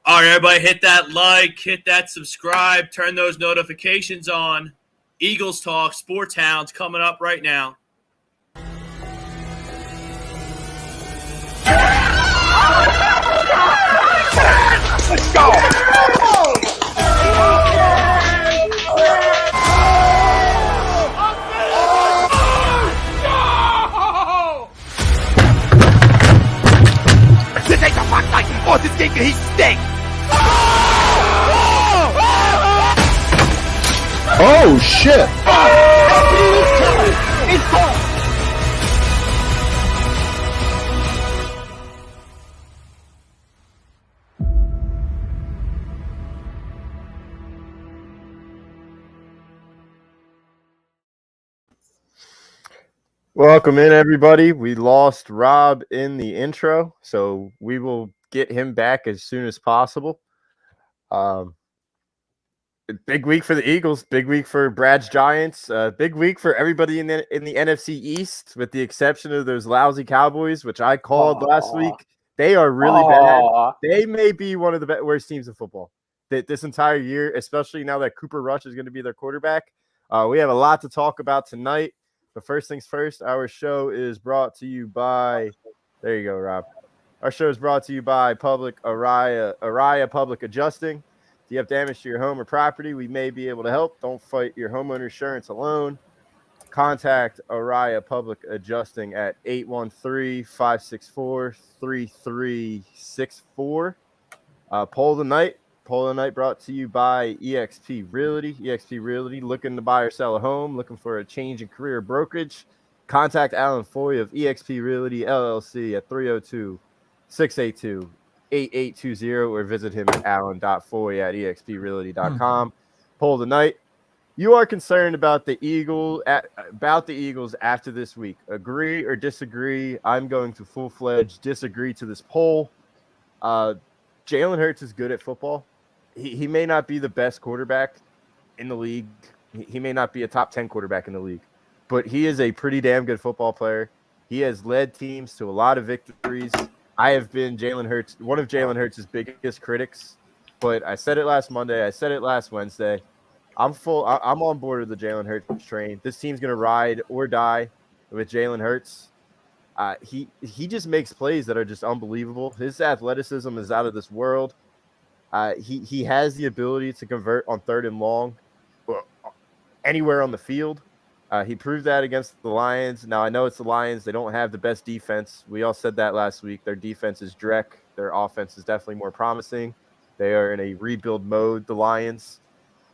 All right, everybody, hit that like, hit that subscribe, turn those notifications on. Eagles Talk, Sports Hounds coming up right now. Let's go! This ain't the fuck night! Oh, this game he stink! Oh shit! It's gone! Welcome in, everybody. We lost Rob in the intro, so we will get him back as soon as possible. Big week for the Eagles. Big week for Brad's Giants. Big week for everybody in the NFC East, with the exception of those lousy Cowboys, which I called last week. They are really bad. They may be one of the worst teams in football this entire year, especially now that Cooper Rush is going to be their quarterback. We have a lot to talk about tonight. But first things first, our show is brought to you by – there you go, Rob. Our show is brought to you by Araya Public Adjusting. If you have damage to your home or property, we may be able to help. Don't fight your homeowner insurance alone. Contact Araya Public Adjusting at 813-564-3364. Poll of the night. Poll of the night brought to you by eXp Realty. eXp Realty, looking to buy or sell a home, looking for a change in career brokerage. Contact Alan Foy of eXp Realty LLC at 302-682-8820 or visit him at alan.foy@exprealty.com. Poll of the night. You are concerned about the Eagles after this week. Agree or disagree? I'm going to full-fledged disagree to this poll. Jalen Hurts is good at football. He may not be the best quarterback in the league. He may not be a top 10 quarterback in the league, but he is a pretty damn good football player. He has led teams to a lot of victories. I have been one of Jalen Hurts' biggest critics, but I said it last Monday. I said it last Wednesday. I'm on board with the Jalen Hurts train. This team's going to ride or die with Jalen Hurts. He just makes plays that are just unbelievable. His athleticism is out of this world. He has the ability to convert on third and long anywhere on the field. He proved that against the Lions. Now, I know it's the Lions. They don't have the best defense. We all said that last week. Their defense is dreck. Their offense is definitely more promising. They are in a rebuild mode, the Lions.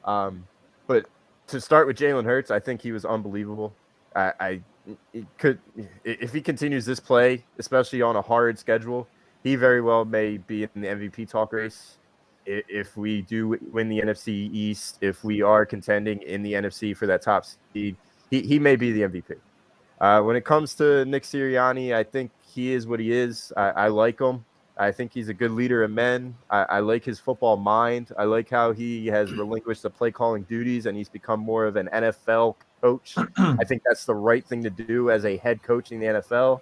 But to start with Jalen Hurts, I think he was unbelievable. If he continues this play, especially on a hard schedule, he very well may be in the MVP talk race. If we do win the NFC East, if we are contending in the NFC for that top seed, he may be the MVP. When it comes to Nick Sirianni, I think he is what he is. I like him. I think he's a good leader of men. I like his football mind. I like how he has relinquished the play calling duties and he's become more of an NFL coach. I think that's the right thing to do as a head coach in the NFL.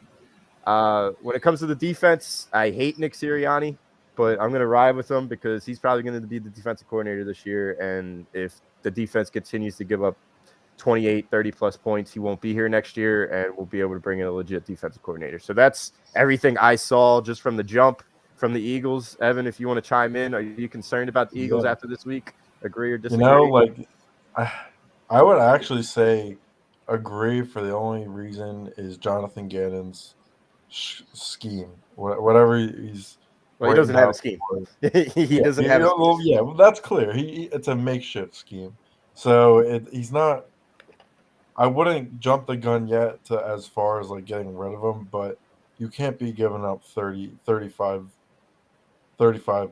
When it comes to the defense, I hate Nick Sirianni, but I'm going to ride with him because he's probably going to be the defensive coordinator this year. And if the defense continues to give up 28, 30-plus points, he won't be here next year, and we'll be able to bring in a legit defensive coordinator. So that's everything I saw just from the jump from the Eagles. Evan, if you want to chime in, are you concerned about the Eagles after this week? Agree or disagree? I would actually say agree for the only reason is Jonathan Gannon's scheme. Whatever he's – well, he doesn't have a scheme. He doesn't have a scheme. Well, yeah, well, that's clear. It's a makeshift scheme. So he's not – I wouldn't jump the gun yet as far as, like, getting rid of him, but you can't be giving up 35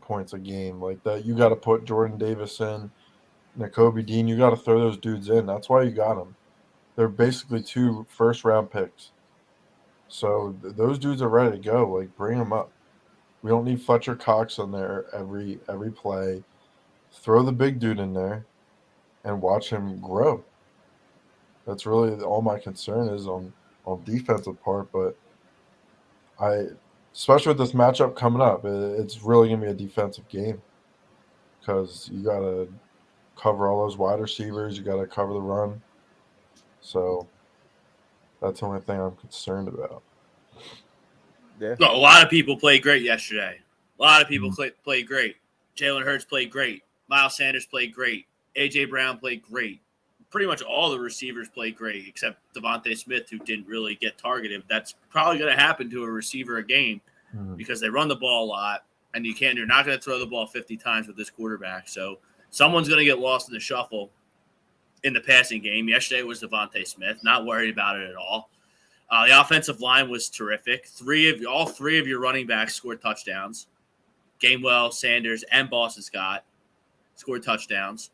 points a game like that. You got to put Jordan Davis in, Nakobe Dean. You got to throw those dudes in. That's why you got them. They're basically 2 first-round picks. So those dudes are ready to go. Like, bring them up. We don't need Fletcher Cox on there every play. Throw the big dude in there and watch him grow. That's really all my concern is on defensive part. But especially with this matchup coming up. It's really going to be a defensive game because you got to cover all those wide receivers. You got to cover the run. So that's the only thing I'm concerned about. Yeah. No, a lot of people played great yesterday. A lot of people played great. Jalen Hurts played great. Miles Sanders played great. A.J. Brown played great. Pretty much all the receivers played great except Devontae Smith, who didn't really get targeted. That's probably going to happen to a receiver a game because they run the ball a lot, and you're not going to throw the ball 50 times with this quarterback. So someone's going to get lost in the shuffle in the passing game. Yesterday was Devontae Smith. Not worried about it at all. The offensive line was terrific. All three of your running backs scored touchdowns. Gainwell, Sanders, and Boston Scott scored touchdowns.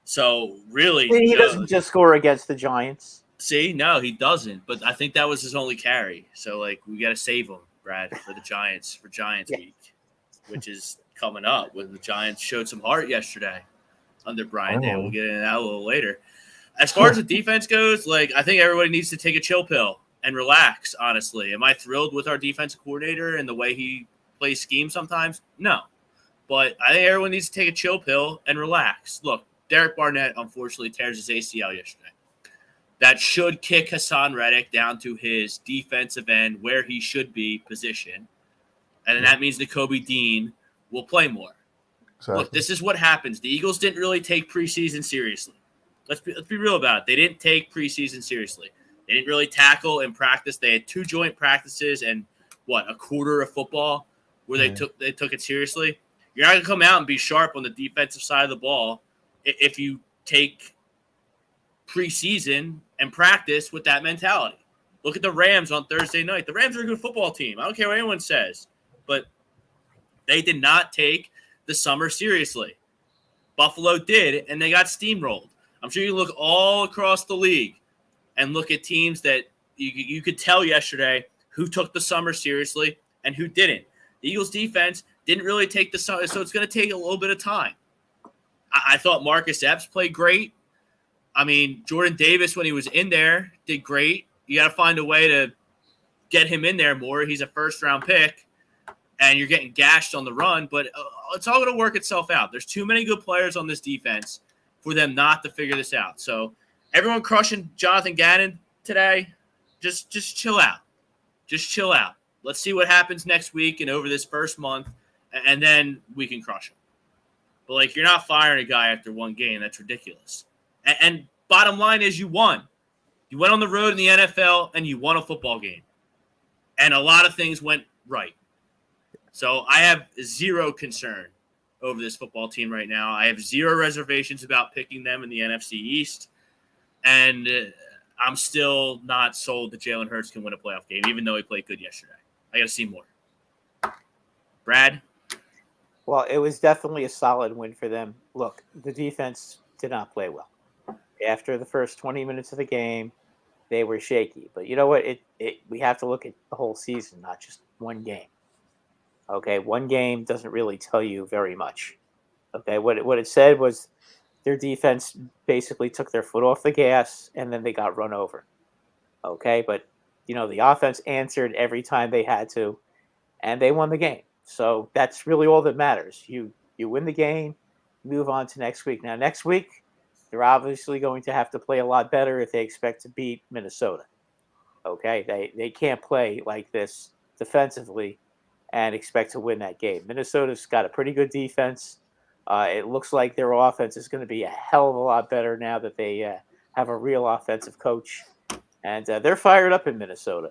So really, he doesn't just score against the Giants. See, no, he doesn't. But I think that was his only carry. So we got to save him, Brad, for the Giants week, which is coming up. When the Giants showed some heart yesterday under Brian Day. We'll get into that a little later. As far as the defense goes, I think everybody needs to take a chill pill and relax. Honestly, am I thrilled with our defensive coordinator and the way he plays scheme sometimes? No, but I think everyone needs to take a chill pill and relax. Look, Derek Barnett unfortunately tears his ACL yesterday. That should kick Hassan Reddick down to his defensive end where he should be positioned, and then that means Nakobe Dean will play more. Exactly. Look, this is what happens. The Eagles didn't really take preseason seriously. Let's be real about it. They didn't take preseason seriously. They didn't really tackle and practice. They had 2 joint practices and a quarter of football where they took it seriously. You're not going to come out and be sharp on the defensive side of the ball if you take preseason and practice with that mentality. Look at the Rams on Thursday night. The Rams are a good football team. I don't care what anyone says, but they did not take the summer seriously. Buffalo did, and they got steamrolled. I'm sure you look all across the league and look at teams that you could tell yesterday who took the summer seriously and who didn't. The Eagles defense didn't really take the summer, so it's going to take a little bit of time. I thought Marcus Epps played great. I mean, Jordan Davis, when he was in there, did great. You got to find a way to get him in there more. He's a first-round pick, and you're getting gashed on the run, but it's all going to work itself out. There's too many good players on this defense for them not to figure this out. So everyone crushing Jonathan Gannon today, just chill out. Just chill out. Let's see what happens next week and over this first month, and then we can crush him. But, you're not firing a guy after one game. That's ridiculous. And bottom line is you won. You went on the road in the NFL, and you won a football game. And a lot of things went right. So I have zero concern over this football team right now. I have zero reservations about picking them in the NFC East. And I'm still not sold that Jalen Hurts can win a playoff game, even though he played good yesterday. I got to see more. Brad? Well, it was definitely a solid win for them. Look, the defense did not play well. After the first 20 minutes of the game, they were shaky. But you know what? We have to look at the whole season, not just one game. Okay, one game doesn't really tell you very much. Okay, what it said was their defense basically took their foot off the gas and then they got run over. Okay, but the offense answered every time they had to, and they won the game. So that's really all that matters. You win the game, move on to next week. Now, next week, they're obviously going to have to play a lot better if they expect to beat Minnesota. Okay, they can't play like this defensively and expect to win that game. Minnesota's got a pretty good defense. It looks like their offense is going to be a hell of a lot better now that they have a real offensive coach. And they're fired up in Minnesota.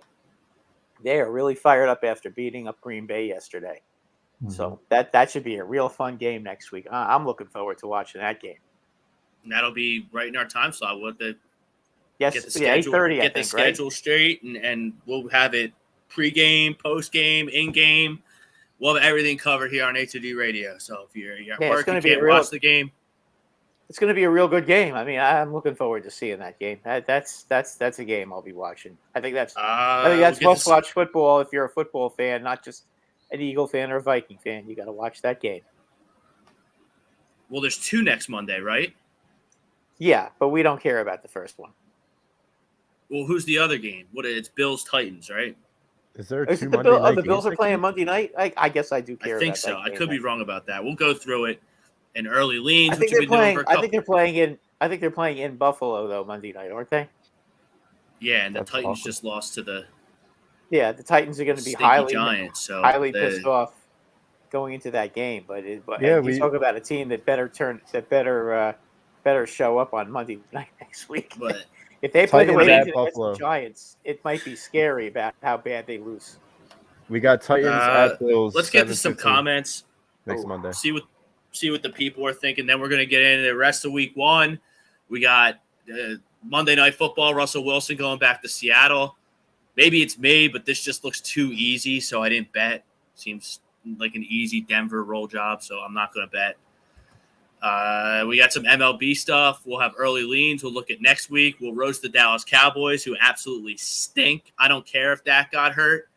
They are really fired up after beating up Green Bay yesterday. Mm-hmm. So that should be a real fun game next week. I'm looking forward to watching that game. And that'll be right in our time slot. We'll have to get the schedule, 8:30, get the schedule straight, and we'll have it pre-game, post-game, in-game. We'll have everything covered here on A2D Radio. So if you're at work, you can't watch the game. It's going to be a real good game. I mean, I'm looking forward to seeing that game. That's a game I'll be watching. I think that's must-watch football if you're a football fan, not just an Eagle fan or a Viking fan. You got to watch that game. Well, there's 2 next Monday, right? Yeah, but we don't care about the first one. Well, who's the other game? It's Bills-Titans, right? Is there Is two it the Monday Bill? Oh, night the Bills games are next playing week? Monday night. I guess I do care. I think about so. that I game could be next wrong about that. We'll go through it in early week. leans, I which think we've they're been doing playing. for a I couple. think they're playing in. I think they're playing in Buffalo though Monday night, aren't they? Yeah, and the That's Titans awesome. just lost to the Yeah, the Titans are going to be stinky Giants. So highly pissed off going into that game. But Yeah, and you talk about a team that better show up on Monday night next week. But If they play the Titans way they at did against the Buffalo. Giants, it might be scary about how bad they lose. We got Titans at Bills. let's get to some 7:15 comments. next Monday. See what the people are thinking. Then we're going to get into the rest of week one. We got Monday Night Football, Russell Wilson going back to Seattle. Maybe it's me, but this just looks too easy, so I didn't bet. Seems like an easy Denver roll job, so I'm not going to bet. We got some MLB stuff. We'll have early leans. We'll look at next week. We'll roast the Dallas Cowboys, who absolutely stink. I don't care if Dak got hurt.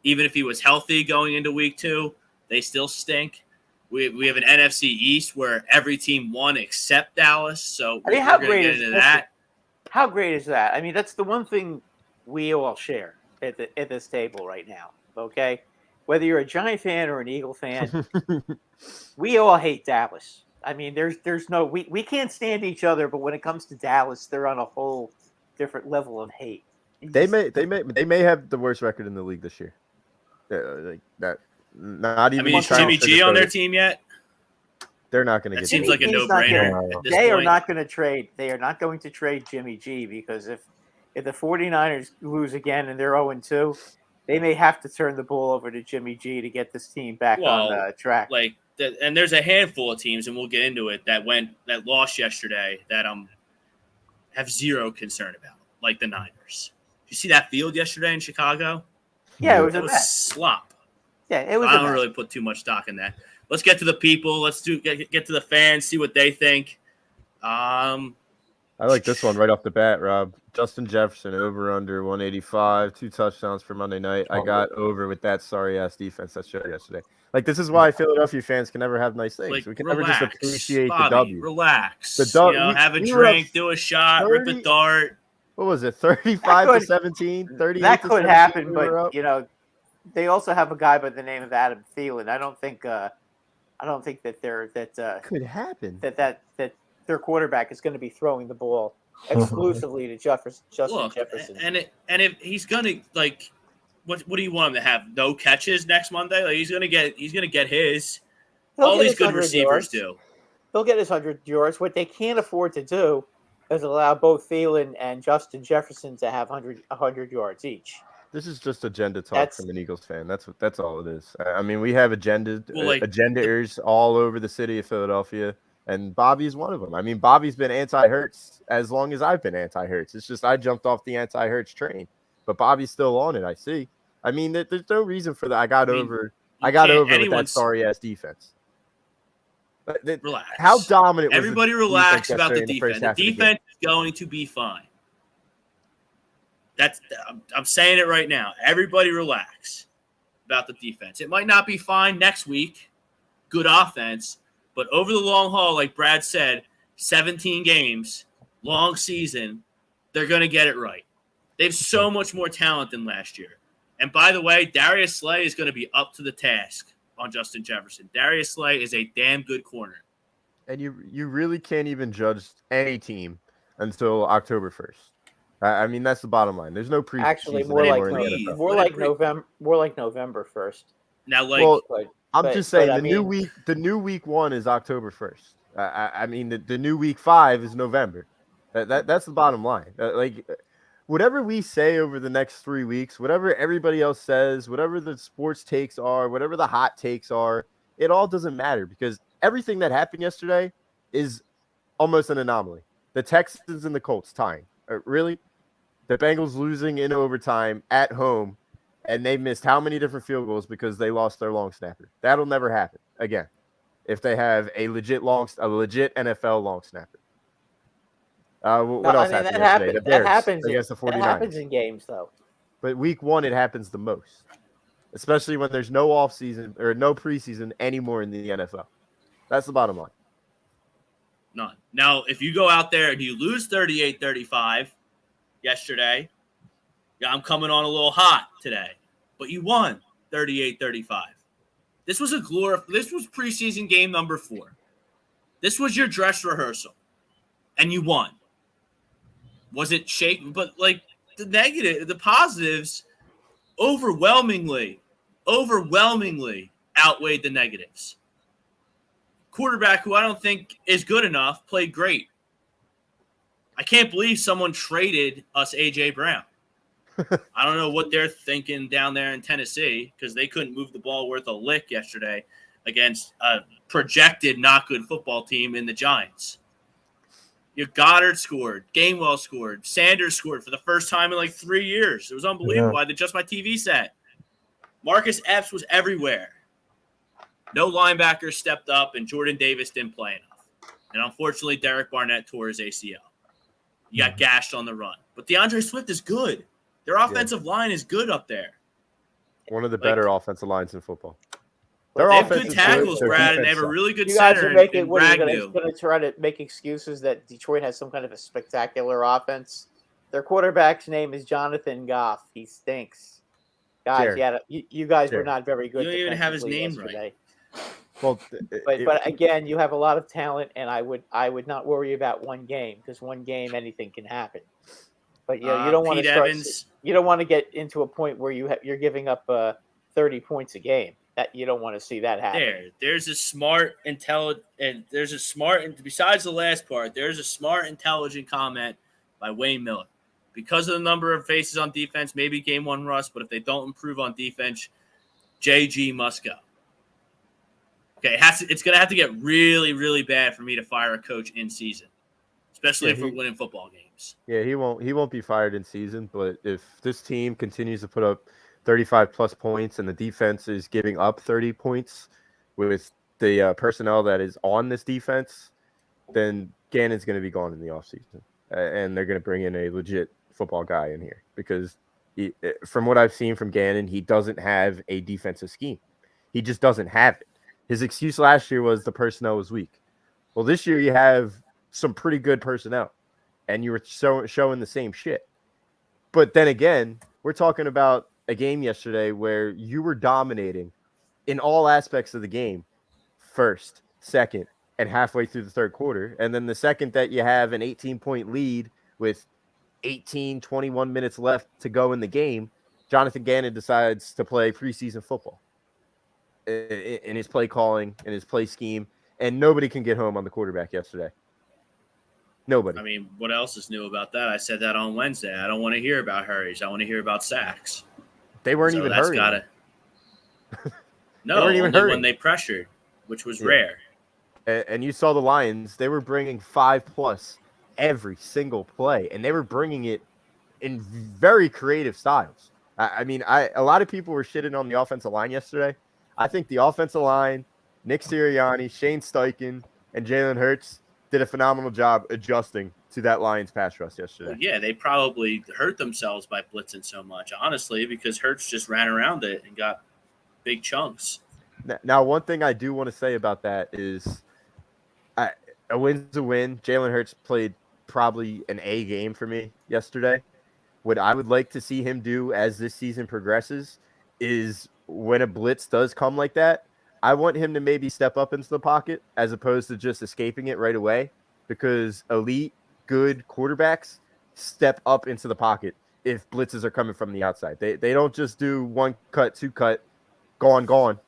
Even if he was healthy going into week 2, they still stink. We have an NFC East where every team won except Dallas. So I mean, we're going to get into that. How great is that? I mean, that's the one thing we all share at this table right now. Okay, whether you're a Giant fan or an Eagle fan, we all hate Dallas. I mean, there's no we can't stand each other, but when it comes to Dallas, they're on a whole different level of hate. They may have the worst record in the league this year. Like that. Not even. Is Jimmy G on their team yet? They're not going to That get. seems Jimmy like a G. no-brainer. At this They are point. not going to trade. They are not going to trade Jimmy G because if the 49ers lose again and they're 0-2, they may have to turn the ball over to Jimmy G to get this team back on track. And there's a handful of teams, and we'll get into it, that lost yesterday that have zero concern about, like the Niners. Did you see that field yesterday in Chicago? Yeah, it was a mess. slop. Yeah, it was. I don't really put too much stock in that. Let's get to the people. Let's get to the fans, see what they think. I like this one right off the bat, Rob. Justin Jefferson over under 185, 2 touchdowns for Monday night. I got over with that sorry ass defense that showed yesterday. Like, this is why Philadelphia fans can never have nice things. We can never just appreciate Bobby, the W. Relax. The W. Have a drink, do a shot, 30, rip a dart. What was it? 35-17, 38. That could happen, but they also have a guy by the name of Adam Thielen. I don't think that could happen. That their quarterback is going to be throwing the ball exclusively to Justin Jefferson. And if he's gonna what do you want him to have? No catches next Monday? Like he's gonna get his. All these good receivers do. He'll get his 100 yards. What they can't afford to do is allow both Thielen and Justin Jefferson to have 100 yards each. This is just agenda talk from an Eagles fan. That's all it is. I mean, we have agendas all over the city of Philadelphia, and Bobby's one of them. I mean, Bobby's been anti-Hurts as long as I've been anti-Hurts. It's just I jumped off the anti-Hurts train, but Bobby's still on it. I see. I mean, there's no reason for that. I got over with that sorry ass defense. Relax. How dominant? Everybody relax about the defense. The defense is going to be fine. I'm saying it right now. Everybody relax about the defense. It might not be fine next week. Good offense. But over the long haul, like Brad said, 17 games, long season, they're going to get it right. They have so much more talent than last year. And by the way, Darius Slay is going to be up to the task on Justin Jefferson. Darius Slay is a damn good corner. And you really can't even judge any team until October 1st. I mean, that's the bottom line. There's no preseason. Actually, more like November 1st. Now, I'm just saying the new week 1 is October 1st. I mean, the new week 5 is November. That's the bottom line. Whatever we say over the next 3 weeks, whatever everybody else says, whatever the sports takes are, whatever the hot takes are, it all doesn't matter because everything that happened yesterday is almost an anomaly. The Texans and the Colts tying. Really? The Bengals losing in overtime at home, and they missed how many different field goals because they lost their long snapper. That'll never happen again if they have a legit NFL long snapper. What else happened yesterday? The Bears against the 49ers. That happens in games, though. But week 1, it happens the most, especially when there's no offseason or no preseason anymore in the NFL. That's the bottom line. None. Now, if you go out there and you lose 38-35 yesterday, I'm coming on a little hot today. but you won 38-35. This was This was preseason game number 4. This was your dress rehearsal, and you won. Was it shaky? But like the positives overwhelmingly outweighed the negatives. Quarterback, who I don't think is good enough, played great. I can't believe someone traded us A.J. Brown. I don't know what they're thinking down there in Tennessee because they couldn't move the ball worth a lick yesterday against a projected not good football team in the Giants. Your Goddard scored. Gainwell scored. Sanders scored for the first time in like 3 years. It was unbelievable. I did just my TV set. Marcus Epps was everywhere. No linebackers stepped up, and Jordan Davis didn't play enough. And unfortunately, Derek Barnett tore his ACL. You got gashed on the run. But DeAndre Swift is good. Their offensive line is good up there. One of the better offensive lines in football. They have good tackles, Brad, and they have a really good center in Ragnow. Going to try to make excuses that Detroit has some kind of a spectacular offense. Their quarterback's name is Jonathan Goff. He stinks. Guys, you guys were not very good. You don't even have his name yesterday. right. Well, but again, you have a lot of talent, and I would not worry about one game because one game anything can happen. But you don't want you don't want to get into a point where you're giving up 30 points a game. That you don't want to see that happen. There's a smart, intelligent, and besides the last part, there's a smart, intelligent comment by Wayne Miller. Because of the number of faces on defense, maybe game 1 rust, but if they don't improve on defense, JG must go. Okay, it's going to have to get really, really bad for me to fire a coach in season, especially if we're winning football games. Yeah, he won't be fired in season, but if this team continues to put up 35-plus points and the defense is giving up 30 points with the personnel that is on this defense, then Gannon's going to be gone in the offseason. And they're going to bring in a legit football guy in here because from what I've seen from Gannon, he doesn't have a defensive scheme. He just doesn't have it. His excuse last year was the personnel was weak. Well, this year you have some pretty good personnel, and you were showing the same shit. But then again, we're talking about a game yesterday where you were dominating in all aspects of the game, first, second, and halfway through the third quarter. And then the second that you have an 18-point lead with 21 minutes left to go in the game, Jonathan Gannon decides to play preseason football in his play calling, in his play scheme, and nobody can get home on the quarterback yesterday. Nobody. I mean, what else is new about that? I said that on Wednesday. I don't want to hear about hurries. I want to hear about sacks. They weren't even hurrying. No, they weren't even hurrying when they pressured, which was rare. And you saw the Lions, they were bringing 5+ every single play, and they were bringing it in very creative styles. I mean, a lot of people were shitting on the offensive line yesterday. I think the offensive line, Nick Sirianni, Shane Steichen, and Jalen Hurts did a phenomenal job adjusting to that Lions pass rush yesterday. Well, yeah, they probably hurt themselves by blitzing so much, honestly, because Hurts just ran around it and got big chunks. Now, one thing I do want to say about that is a win's a win. Jalen Hurts played probably an A game for me yesterday. What I would like to see him do as this season progresses is when a blitz does come like that, I want him to maybe step up into the pocket as opposed to just escaping it right away, because elite, good quarterbacks step up into the pocket if blitzes are coming from the outside. They don't just do 1 cut, 2 cut, gone.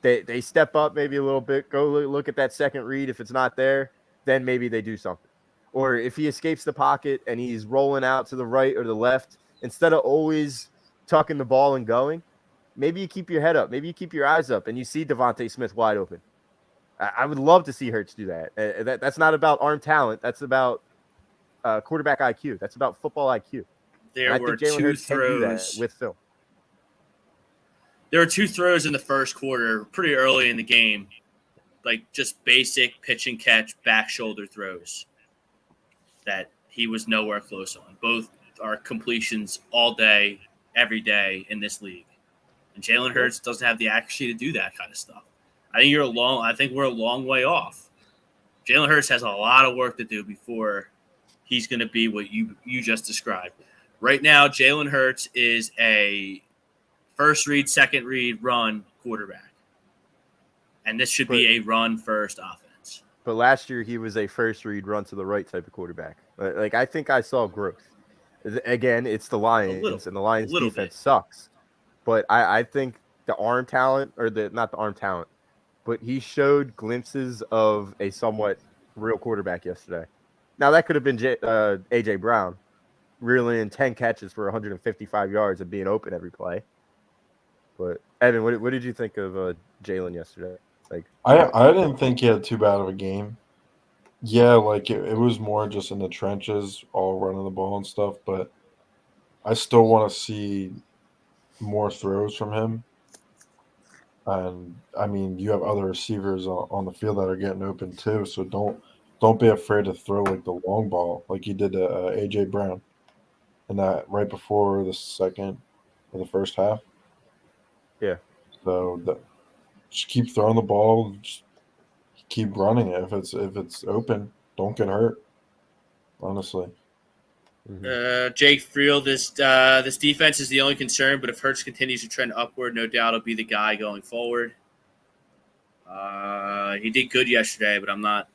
They step up maybe a little bit, go look at that second read. If it's not there, then maybe they do something. Or if he escapes the pocket and he's rolling out to the right or the left, instead of always tucking the ball and going, maybe you keep your head up. Maybe you keep your eyes up and you see Devontae Smith wide open. I would love to see Hurts do that. That's not about arm talent. That's about quarterback IQ. That's about football IQ. There were 2 throws with Phil. There were 2 throws in the first quarter, pretty early in the game, like just basic pitch and catch, back shoulder throws that he was nowhere close on. Both are completions all day, every day in this league. And Jalen Hurts doesn't have the accuracy to do that kind of stuff. I think we're a long way off. Jalen Hurts has a lot of work to do before he's going to be what you just described. Right now, Jalen Hurts is a first read, second read, run quarterback. And this should be a run-first offense. But last year, he was a first read, run to the right type of quarterback. Like, I think I saw growth. Again, it's the Lions, and the Lions defense sucks. But I think the arm talent, or not the arm talent, but he showed glimpses of a somewhat real quarterback yesterday. Now, that could have been A.J. Brown, reeling in 10 catches for 155 yards and being open every play. But, Evan, what did you think of Jalen yesterday? Like, I didn't think he had too bad of a game. Yeah, like it was more just in the trenches, all running the ball and stuff, but I still want to see more throws from him. And I mean, you have other receivers on the field that are getting open too, so don't be afraid to throw like the long ball, like he did to AJ Brown, and that right before the second or the first half. Yeah. So just keep throwing the ball, just keep running it. If it's open, don't get hurt. Honestly. Jake Friel, this defense is the only concern, but if Hurts continues to trend upward, no doubt he'll be the guy going forward. He did good yesterday, but I'm not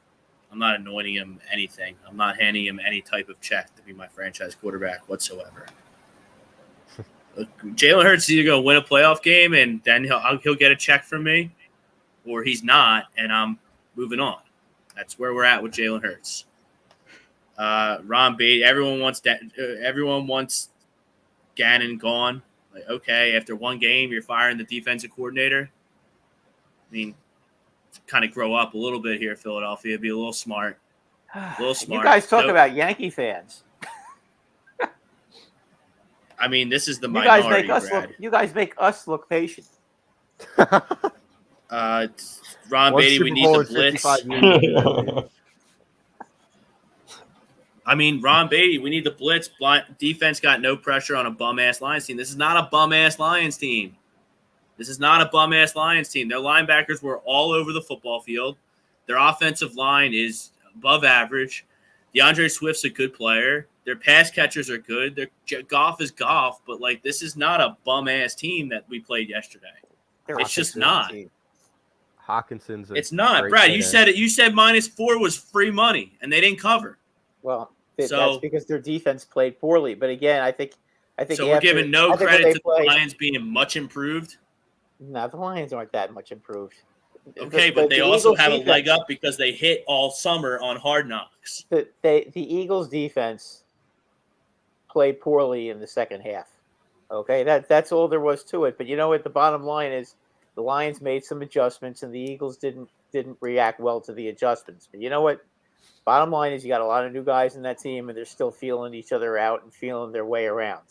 anointing him anything. I'm not handing him any type of check to be my franchise quarterback whatsoever. Jalen Hurts is either going to win a playoff game and then he'll get a check from me, or he's not, and I'm moving on. That's where we're at with Jalen Hurts. Ron Beatty, everyone wants Gannon gone. Like, okay, after one game, you're firing the defensive coordinator. I mean, kind of grow up a little bit here, Philadelphia. Be a little smart. You guys talk about Yankee fans. I mean, this is the minority, you guys make us look patient. Ron Beatty, we need the blitz. I mean, Ron Beatty, we need the blitz. Defense got no pressure on a bum-ass Lions team. This is not a bum-ass Lions team. Their linebackers were all over the football field. Their offensive line is above average. DeAndre Swift's a good player. Their pass catchers are good. Their Goff is Goff, but, like, this is not a bum-ass team that we played yesterday. It's just not. Hawkinson's it's not. Brad, you said it. You said -4 was free money, and they didn't cover. Well, that's because their defense played poorly. But again, I think. So we're giving no credit to the Lions being much improved. No, the Lions aren't that much improved. Okay, but they also have a leg up because they hit all summer on Hard Knocks. The Eagles' defense played poorly in the second half. Okay, that's all there was to it. But you know what? The bottom line is the Lions made some adjustments, and the Eagles didn't react well to the adjustments. But you know what? Bottom line is you got a lot of new guys in that team, and they're still feeling each other out and feeling their way around.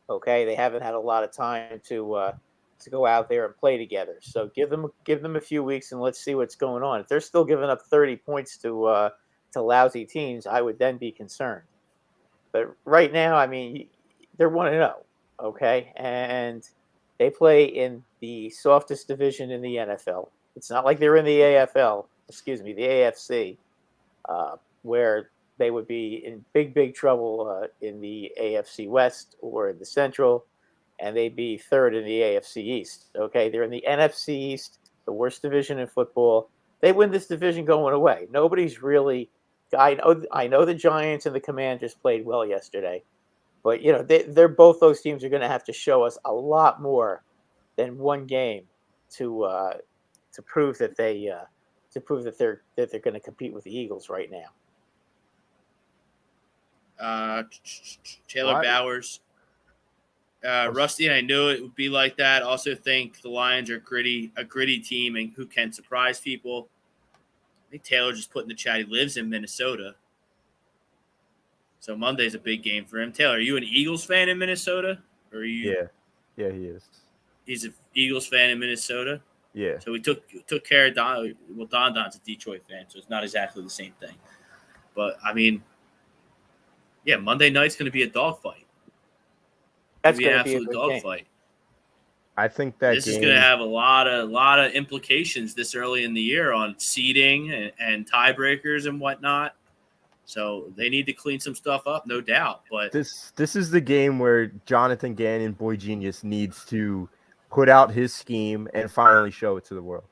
Okay, they haven't had a lot of time to go out there and play together. So give them a few weeks and let's see what's going on. If they're still giving up 30 points to lousy teams, I would then be concerned. But right now, I mean, they're 1-0, okay, and they play in the softest division in the NFL. It's not like they're in the the AFC. Where they would be in big trouble in the AFC West or in the Central, and they'd be third in the AFC East. Okay, they're in the NFC East, the worst division in football. They win this division going away. Nobody's really. I know the Giants and the Commanders played well yesterday, but you know they're both those teams are going to have to show us a lot more than one game to prove that they're going to compete with the Eagles right now. Taylor Bowers, Rusty. I knew it would be like that. Also, think the Lions are a gritty team and who can surprise people. I think Taylor just put in the chat. He lives in Minnesota, so Monday's a big game for him. Taylor, are you an Eagles fan in Minnesota? Or are you? Yeah, he is. He's an Eagles fan in Minnesota. Yeah. So we took care of Don. Well, Don's a Detroit fan, so it's not exactly the same thing. But I mean, yeah, Monday night's going to be a dogfight. That's going to be an absolute dogfight. I think that this is going to have a lot of implications this early in the year on seeding and tiebreakers and whatnot. So they need to clean some stuff up, no doubt. But this is the game where Jonathan Gannon, boy genius, needs to put out his scheme and finally show it to the world.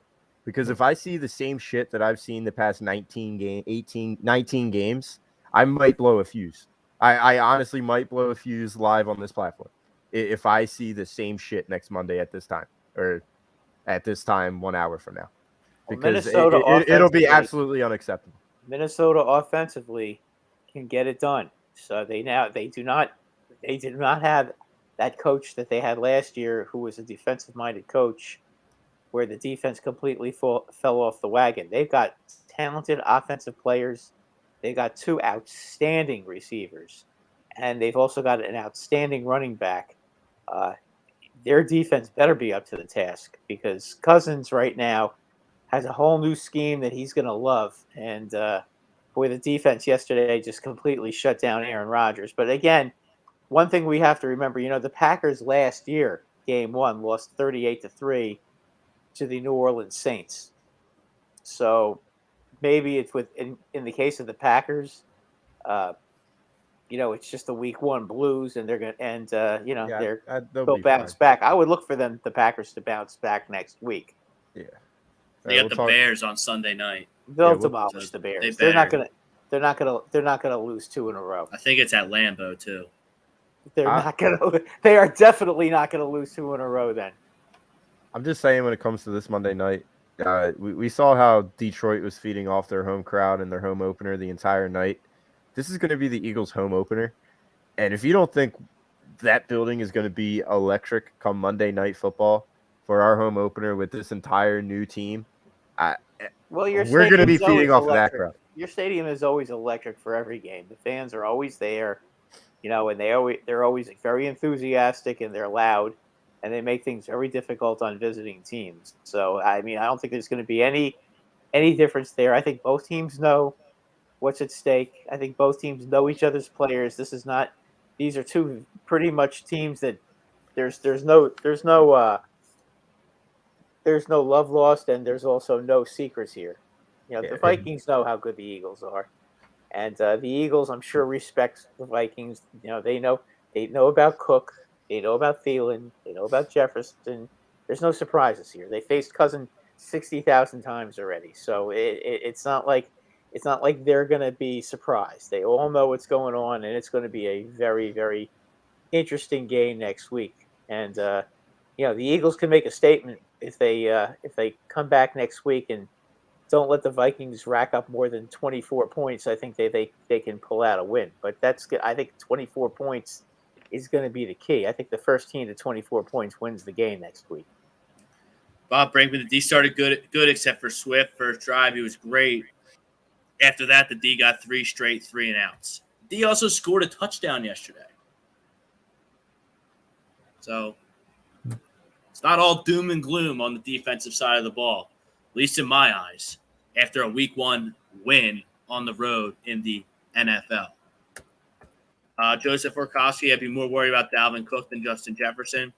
Because if I see the same shit that I've seen the past 19 games, I might blow a fuse. I honestly might blow a fuse live on this platform if I see the same shit next Monday at this time, or at this time 1 hour from now, because it'll be absolutely unacceptable. Minnesota offensively can get it done. So they do not have that coach that they had last year, who was a defensive-minded coach, where the defense completely fell off the wagon. They've got talented offensive players. They got 2 outstanding receivers, and they've also got an outstanding running back. Their defense better be up to the task, because Cousins right now has a whole new scheme that he's going to love. And boy, the defense yesterday just completely shut down Aaron Rodgers. But again, one thing we have to remember, the Packers last year, game 1, lost 38-3 to the New Orleans Saints. So maybe it's in the case of the Packers, it's just the week 1 blues, and they're going to, they'll bounce back. I would look for the Packers to bounce back next week. Yeah. They got the Bears on Sunday night. They'll demolish the Bears. They're not gonna lose 2 in a row. I think it's at Lambeau too. They are definitely not gonna lose 2 in a row then. I'm just saying, when it comes to this Monday night, we saw how Detroit was feeding off their home crowd in their home opener the entire night. This is going to be the Eagles' home opener. And if you don't think that building is going to be electric come Monday Night Football for our home opener with this entire new team, we're going to be feeding off of that crowd. Your stadium is always electric for every game. The fans are always there, and they're always very enthusiastic, and they're loud, and they make things very difficult on visiting teams. So, I don't think there's going to be any difference there. I think both teams know what's at stake. I think both teams know each other's players. These are 2 pretty much teams that there's no love lost, and there's also no secrets here. The Vikings know how good the Eagles are, and the Eagles, I'm sure, respect the Vikings. They know about Cook, they know about Thielen, they know about Jefferson. There's no surprises here. They faced Cousins 60,000 times already, so it's not like they're going to be surprised. They all know what's going on, and it's going to be a very, very interesting game next week. And the Eagles can make a statement if they come back next week and don't let the Vikings rack up more than 24 points. I think they can pull out a win. But I think 24 points is going to be the key. I think the first team to 24 points wins the game next week. Bob Brinkman, the D started good except for Swift. First drive, he was great. After that, the D got 3 straight 3-and-outs. D also scored a touchdown yesterday. So it's not all doom and gloom on the defensive side of the ball, at least in my eyes, after a week 1 win on the road in the NFL. Joseph Orkowski, I'd be more worried about Dalvin Cook than Justin Jefferson.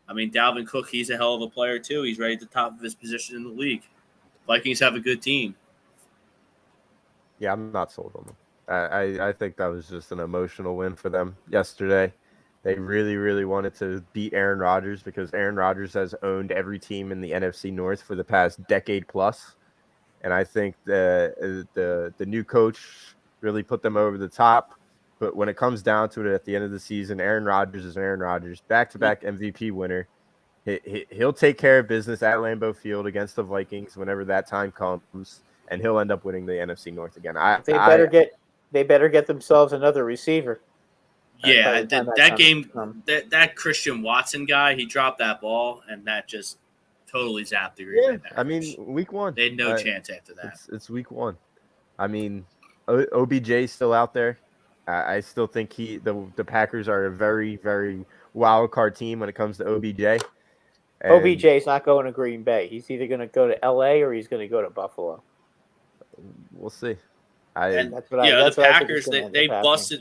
Dalvin Cook, he's a hell of a player too. He's right at the top of his position in the league. Vikings have a good team. Yeah, I'm not sold on them. I think that was just an emotional win for them yesterday. They really, really wanted to beat Aaron Rodgers, because Aaron Rodgers has owned every team in the NFC North for the past decade plus. And I think the new coach really put them over the top. But when it comes down to it at the end of the season, Aaron Rodgers is Aaron Rodgers, back-to-back MVP winner. He'll take care of business at Lambeau Field against the Vikings whenever that time comes, and he'll end up winning the NFC North again. They better get themselves another receiver. Yeah, that Christian Watson guy, he dropped that ball, and that just totally zapped the Green Bay Packers. Week 1. They had no chance after that. It's week 1. OBJ's still out there. I still think the Packers are a very, very wild card team when it comes to OBJ. OBJ's not going to Green Bay. He's either going to go to LA or he's going to go to Buffalo. We'll see. The Packers,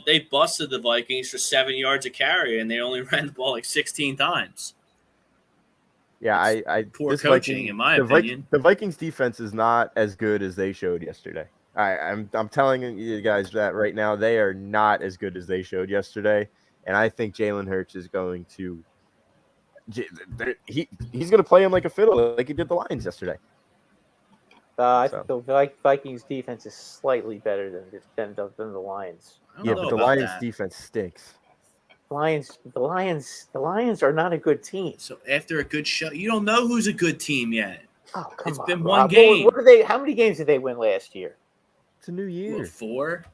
they busted the Vikings for 7 yards a carry, and they only ran the ball like 16 times. Yeah, poor coaching, in my opinion. The Vikings defense is not as good as they showed yesterday. I'm telling you guys that right now, they are not as good as they showed yesterday, and I think Jalen Hurts is going to he's going to play him like a fiddle, like he did the Lions yesterday. I think the Vikings defense is slightly better than the Lions. Yeah, but the Lions defense stinks. The Lions are not a good team. So after a good show, you don't know who's a good team yet. Oh, come on. It's been Rob. one game. What are they? How many games did they win last year? It's a new year. What, 4? Okay,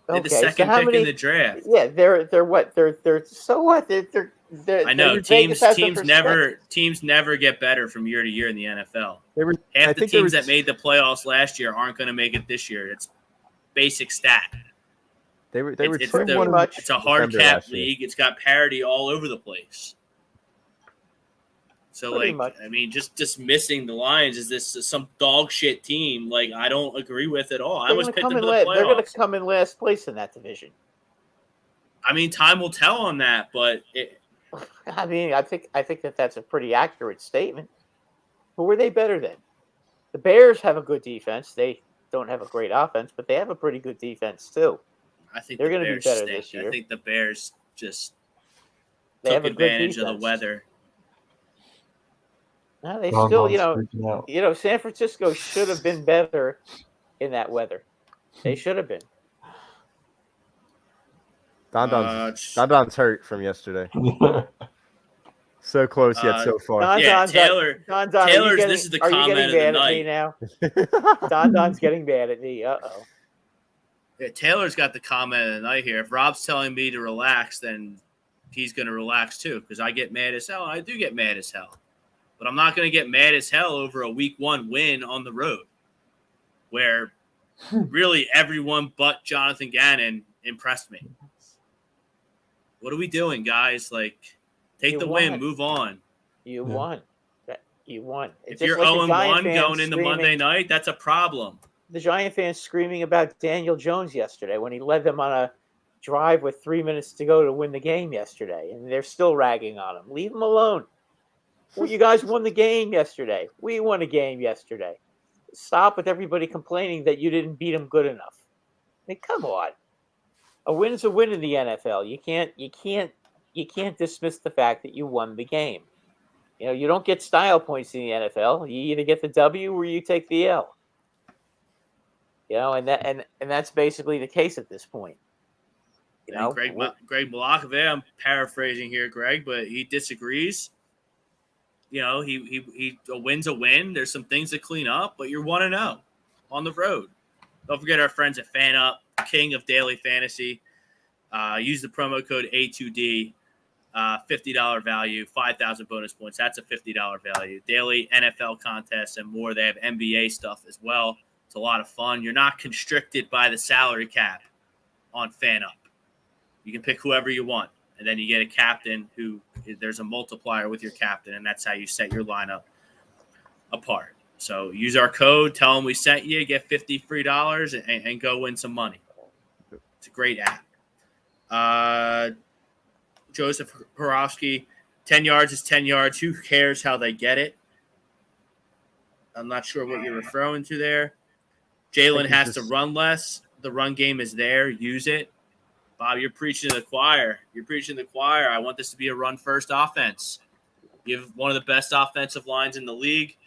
They're the second pick in the draft. Yeah, they're what? They're so what? They're I know teams never get better from year to year in the NFL. Half the teams that made the playoffs last year aren't going to make it this year. It's basic stat. It's a hard cap league. It's got parity all over the place. So, just dismissing the Lions is this some dog shit team? Like, I don't agree with at all. I was picked them for the playoffs. They're going to come in last place in that division. I mean, time will tell on that, but I think that's a pretty accurate statement. Who are they better than? The Bears have a good defense. They don't have a great offense, but they have a pretty good defense too. I think they're going to be better this year. I think the Bears just took advantage of the weather. No, they still, San Francisco should have been better in that weather. They should have been. Don Don's hurt from yesterday. So close yet so far. Taylor's. This is the comment of the night. Now? Don's getting mad at me. Uh-oh. Yeah, Taylor's got the comment of the night here. If Rob's telling me to relax, then he's going to relax too, because I get mad as hell. I do get mad as hell. But I'm not going to get mad as hell over a week 1 win on the road where really everyone but Jonathan Gannon impressed me. What are we doing, guys? Like, take the win, move on. You won. You won. If you're 0-1 going into Monday night, that's a problem. The Giant fans screaming about Daniel Jones yesterday when he led them on a drive with 3 minutes to go to win the game yesterday, and they're still ragging on him. Leave him alone. Well, you guys won the game yesterday. We won a game yesterday. Stop with everybody complaining that you didn't beat them good enough. I mean, come on. A win's a win in the NFL. You can't dismiss the fact that you won the game. You know, you don't get style points in the NFL. You either get the W or you take the L. You know, and that's basically the case at this point. You know, Greg Malakove, I'm paraphrasing here, Greg, but he disagrees. You know, he a win's a win. There's some things to clean up, but you're 1-0 on the road. Don't forget our friends at FanUp, king of daily fantasy. Use the promo code A2D, $50 value, 5,000 bonus points. That's a $50 value. Daily NFL contests and more. They have NBA stuff as well. It's a lot of fun. You're not constricted by the salary cap on FanUp. You can pick whoever you want, and then you get a captain who there's a multiplier with your captain, and that's how you set your lineup apart. So use our code, tell them we sent you, get $50 free and go win some money. It's a great app. Joseph Horofsky, 10 yards is 10 yards. Who cares how they get it? I'm not sure what you're referring to there. Jalen has to run less. The run game is there. Use it. Bob, you're preaching to the choir. I want this to be a run-first offense. You have one of the best offensive lines in the league.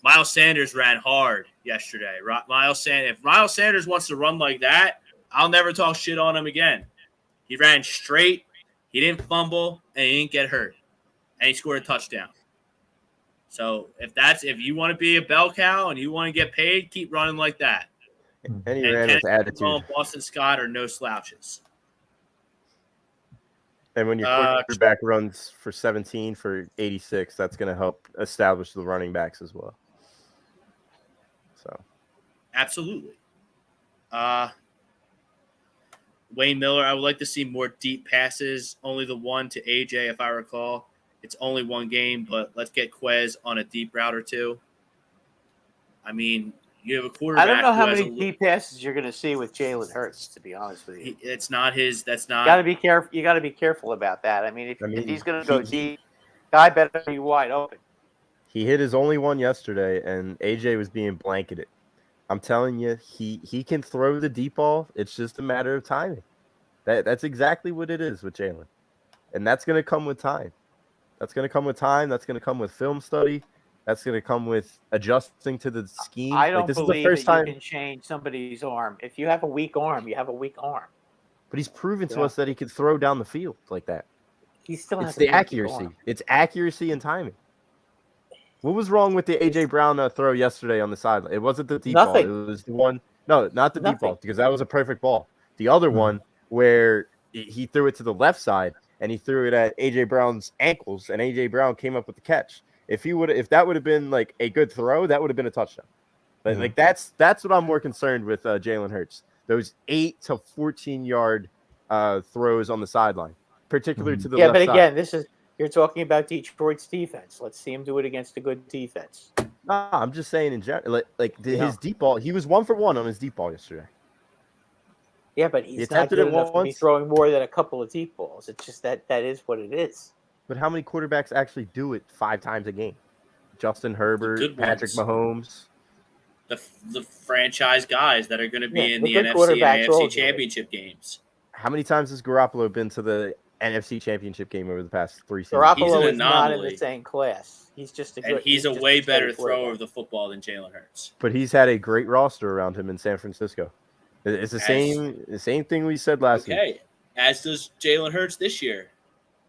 Miles Sanders ran hard yesterday. If Miles Sanders wants to run like that, I'll never talk shit on him again. He ran straight. He didn't fumble, and he didn't get hurt. And he scored a touchdown. So if you want to be a bell cow and you want to get paid, keep running like that. And he ran with attitude. Boston Scott are no slouches. And when your quarterback runs for 17 for 86, that's going to help establish the running backs as well. So, absolutely. Wayne Miller, I would like to see more deep passes. Only the one to AJ, if I recall. It's only one game, but let's get Quez on a deep route or two. I mean, you have a quarterback. I don't know how many deep passes you're going to see with Jalen Hurts, to be honest with you. It's not his. That's not. You got to be careful. You got to be careful about that. I mean, if he's going to go deep, guy better be wide open. He hit his only one yesterday, and AJ was being blanketed. I'm telling you, he can throw the deep ball. It's just a matter of timing. That's exactly what it is with Jalen, and that's going to come with time. That's going to come with time. That's going to come with film study. That's going to come with adjusting to the scheme. I don't this is the believe first that time. you can change somebody's arm. If you have a weak arm, you have a weak arm. But he's proven to us that he can throw down the field like that. He still has It's the accuracy. It's accuracy and timing. What was wrong with the A.J. Brown throw yesterday on the sideline? It wasn't the deep ball. It was the one. No, not the deep ball, because that was a perfect ball. The other one where he threw it to the left side and he threw it at A.J. Brown's ankles, and A.J. Brown came up with the catch. If that would have been like a good throw, that would have been a touchdown. But like that's what I'm more concerned with Jalen Hurts. Those 8 to 14 yard throws on the sideline, particularly to the left side. Yeah, but again, you're talking about Detroit's defense. Let's see him do it against a good defense. No, I'm just saying in general, his deep ball. He was 1 for 1 on his deep ball yesterday. Yeah, but he's not good enough to be throwing more than a couple of deep balls. It's just that is what it is. But how many quarterbacks actually do it 5 times a game? Justin Herbert, Patrick Mahomes. The franchise guys that are going to be in the NFC and AFC championship games. How many times has Garoppolo been to the NFC championship game over the past 3 seasons? Garoppolo is not in the same class. He's just he's a way better thrower of the football than Jalen Hurts. But he's had a great roster around him in San Francisco. It's the same thing we said last week. Okay, as does Jalen Hurts this year.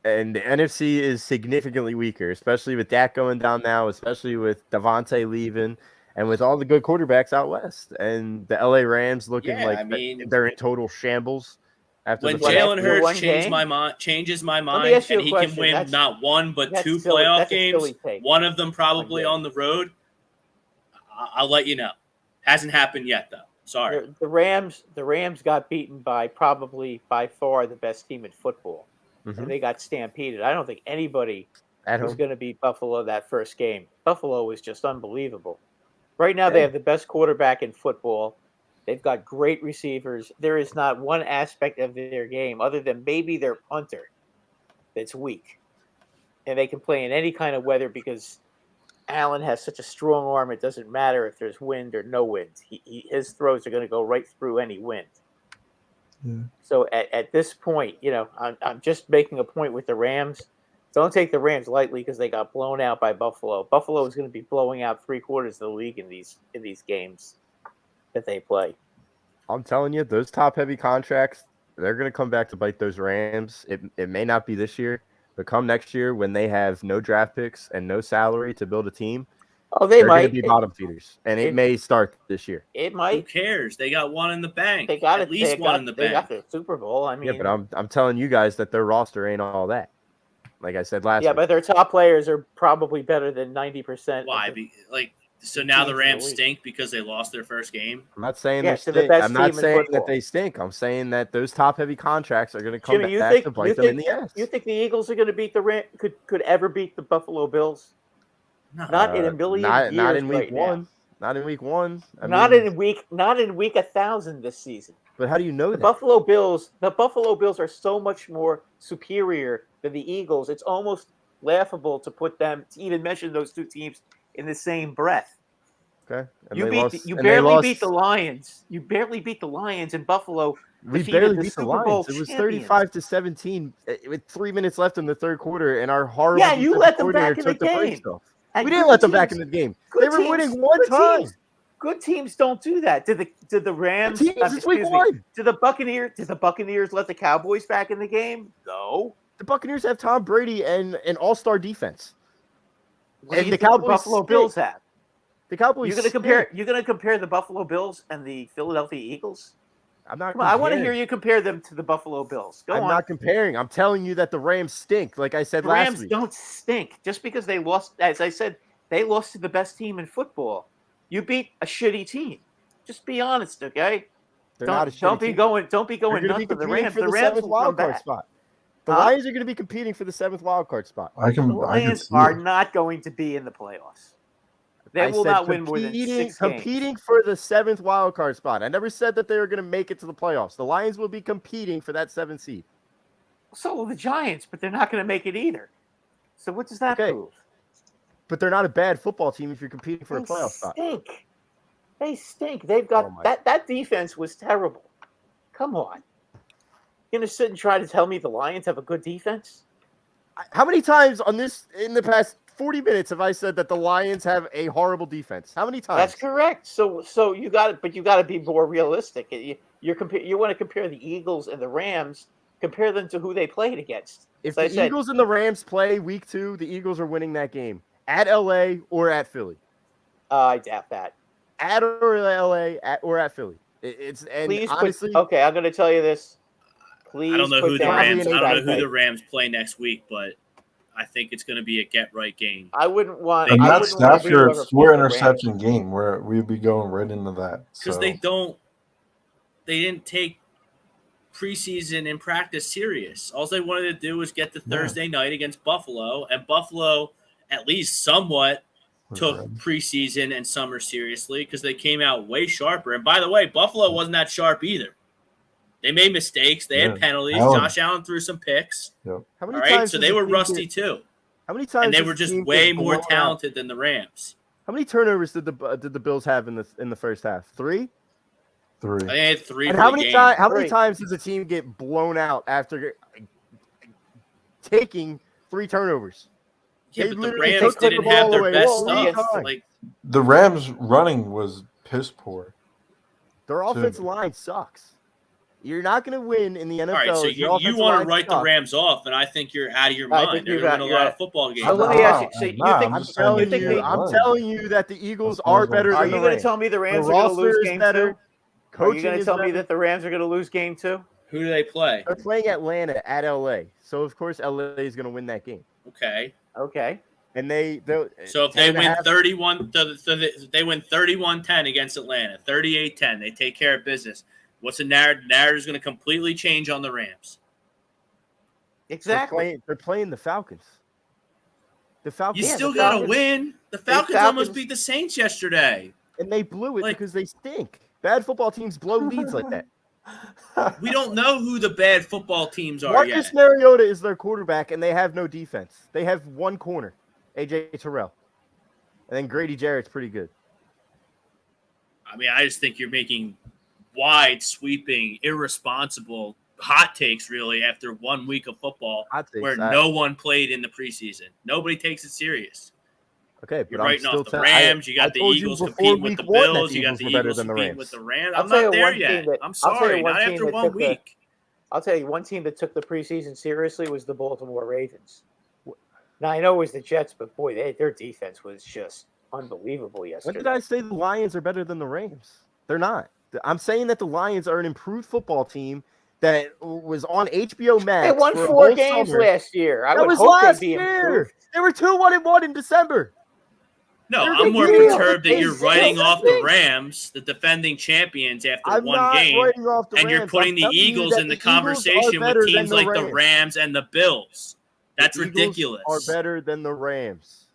And the NFC is significantly weaker, especially with Dak going down now, especially with Devontae leaving, and with all the good quarterbacks out west. And the LA Rams looking they're in total shambles. When Jalen Hurts changes my mind, and he can win not 1 but 2 playoff games, one of them probably on the road, I'll let you know. Hasn't happened yet, though. Sorry. The Rams got beaten by far the best team in football. And they got stampeded. I don't think anybody was going to beat Buffalo that first game. Buffalo was just unbelievable. Right now, they have the best quarterback in football. They've got great receivers. There is not one aspect of their game other than maybe their punter that's weak. And they can play in any kind of weather because Allen has such a strong arm. It doesn't matter if there's wind or no wind. His throws are going to go right through any wind. Yeah. So at this point, I'm just making a point with the Rams. Don't take the Rams lightly because they got blown out by Buffalo. Buffalo is going to be blowing out 3/4 of the league in these games that they play. I'm telling you, those top-heavy contracts, they're going to come back to bite those Rams. It may not be this year, but come next year when they have no draft picks and no salary to build a team, they're going to be bottom feeders, and it may start this year. It might. Who cares? They got one in the bank. They got at least one in the bank. They got the Super Bowl. I mean, yeah, but I'm telling you guys that their roster ain't all that. Like I said last week. But their top players are probably better than 90%. Why? So now the Rams stink because they lost their first game? I'm not saying they stink. I'm not saying that they stink. I'm saying that those top-heavy contracts are going to come back to bite them in the ass. You think the Eagles are going to beat the Rams? Could ever beat the Buffalo Bills? No, not in a million years. Not in week one. Not in week one. Not in week 1,000 this season. But how do you know that? The Buffalo Bills are so much more superior than the Eagles. It's almost laughable to even mention those two teams in the same breath. Okay. You barely beat the Lions. You barely beat the Lions in Buffalo. We barely beat the Lions. It was 35-17 with 3 minutes left in the third quarter, and our horrible you let them back in the game. We didn't let them back in the game. They were winning one time. Good teams don't do that. Did the Rams? Did the Buccaneers let the Cowboys back in the game? No. The Buccaneers have Tom Brady and an all-star defense. And the Buffalo Bills have. The Cowboys. You're gonna compare the Buffalo Bills and the Philadelphia Eagles? I'm not. I want to hear you compare them to the Buffalo Bills. I'm not comparing. I'm telling you that the Rams stink. Like I said last week. The Rams don't stink just because they lost. As I said, they lost to the best team in football. You beat a shitty team. Just be honest, okay? Don't be going nuts for the Rams. The Rams will come back. Spot. The Lions are going to be competing for the 7th wild card spot. The Lions are not going to be in the playoffs. They will not win more than 6 games. Competing for the 7th wild card spot. I never said that they were going to make it to the playoffs. The Lions will be competing for that 7th seed. So will the Giants, but they're not going to make it either. So what does that prove? But they're not a bad football team if you're competing for a playoff spot. They stink. They've got that defense was terrible. Come on. You're going to sit and try to tell me the Lions have a good defense? How many times in the past 40 minutes have I said that the Lions have a horrible defense? How many times? That's correct. So you got it, but you got to be more realistic. You want to compare the Eagles and the Rams. Compare them to who they played against. If So the Eagles and the Rams play week 2, the Eagles are winning that game at LA or at Philly. I doubt that. At or LA or at Philly. Honestly, okay, I'm going to tell you this. Please, I don't know who the Rams. Rams play next week, but I think it's going to be a get-right game. I wouldn't want. And I that's wouldn't want to be your whoever 4 plays the interception Rams. game where we'd be going right into that. Because they didn't take preseason and practice serious. All they wanted to do was get to Thursday night against Buffalo, and Buffalo at least somewhat took preseason and summer seriously because they came out way sharper. And by the way, Buffalo wasn't that sharp either. They made mistakes. They had penalties. Josh Allen threw some picks. Yep. How many times so they were rusty too. How many times? And they were just way more talented than the Rams. How many turnovers did the Bills have in the first half? 3. I think they had 3. And how many times does a team get blown out after taking 3 turnovers? Yeah, but the Rams didn't have their best stuff. Like the Rams running was piss poor. Their offensive line sucks. You're not going to win in the NFL. All right, so you want to write the Rams off, and I think you're out of your mind. They're going to win a lot of football games. So let me ask you. So I'm telling you that the Eagles are better than the Rams. Are you going to tell me the Rams are going to lose game 2? Are you going to tell me that the Rams are going to lose game 2? Who do they play? They're playing Atlanta at LA. So, of course, LA is going to win that game. Okay. And so if they win 31, they win 31-10 against Atlanta, 38-10. They take care of business. What's the narrative? Narrative is going to completely change on the Rams. Exactly. They're playing the Falcons. The Falcons. You still got to win. The Falcons almost beat the Saints yesterday. And they blew it because they stink. Bad football teams blow leads like that. We don't know who the bad football teams are Marcus yet. Mariota is their quarterback, and they have no defense. They have one corner, A.J. Terrell. And then Grady Jarrett's pretty good. I mean, I just think you're making wide, sweeping, irresponsible hot takes, really, after 1 week of football where no one played in the preseason. Nobody takes it serious. Okay, but you're writing off the Rams. You got the Eagles competing with the Bills. You got the Eagles competing with the Rams. I'm not there yet. I'm sorry, not after 1 week. I'll tell you, one team that took the preseason seriously was the Baltimore Ravens. Now, I know it was the Jets, but boy, their defense was just unbelievable yesterday. When did I say the Lions are better than the Rams? They're not. I'm saying that the Lions are an improved football team that was on HBO Max. They won 4 games last year. I would hope they'd be improved. They were 2-1-1 in December. No, I'm more perturbed that you're writing off the Rams, the defending champions, after one game, and you're putting the Eagles in the conversation with teams like the Rams and the Bills. That's ridiculous. Are better than the Rams.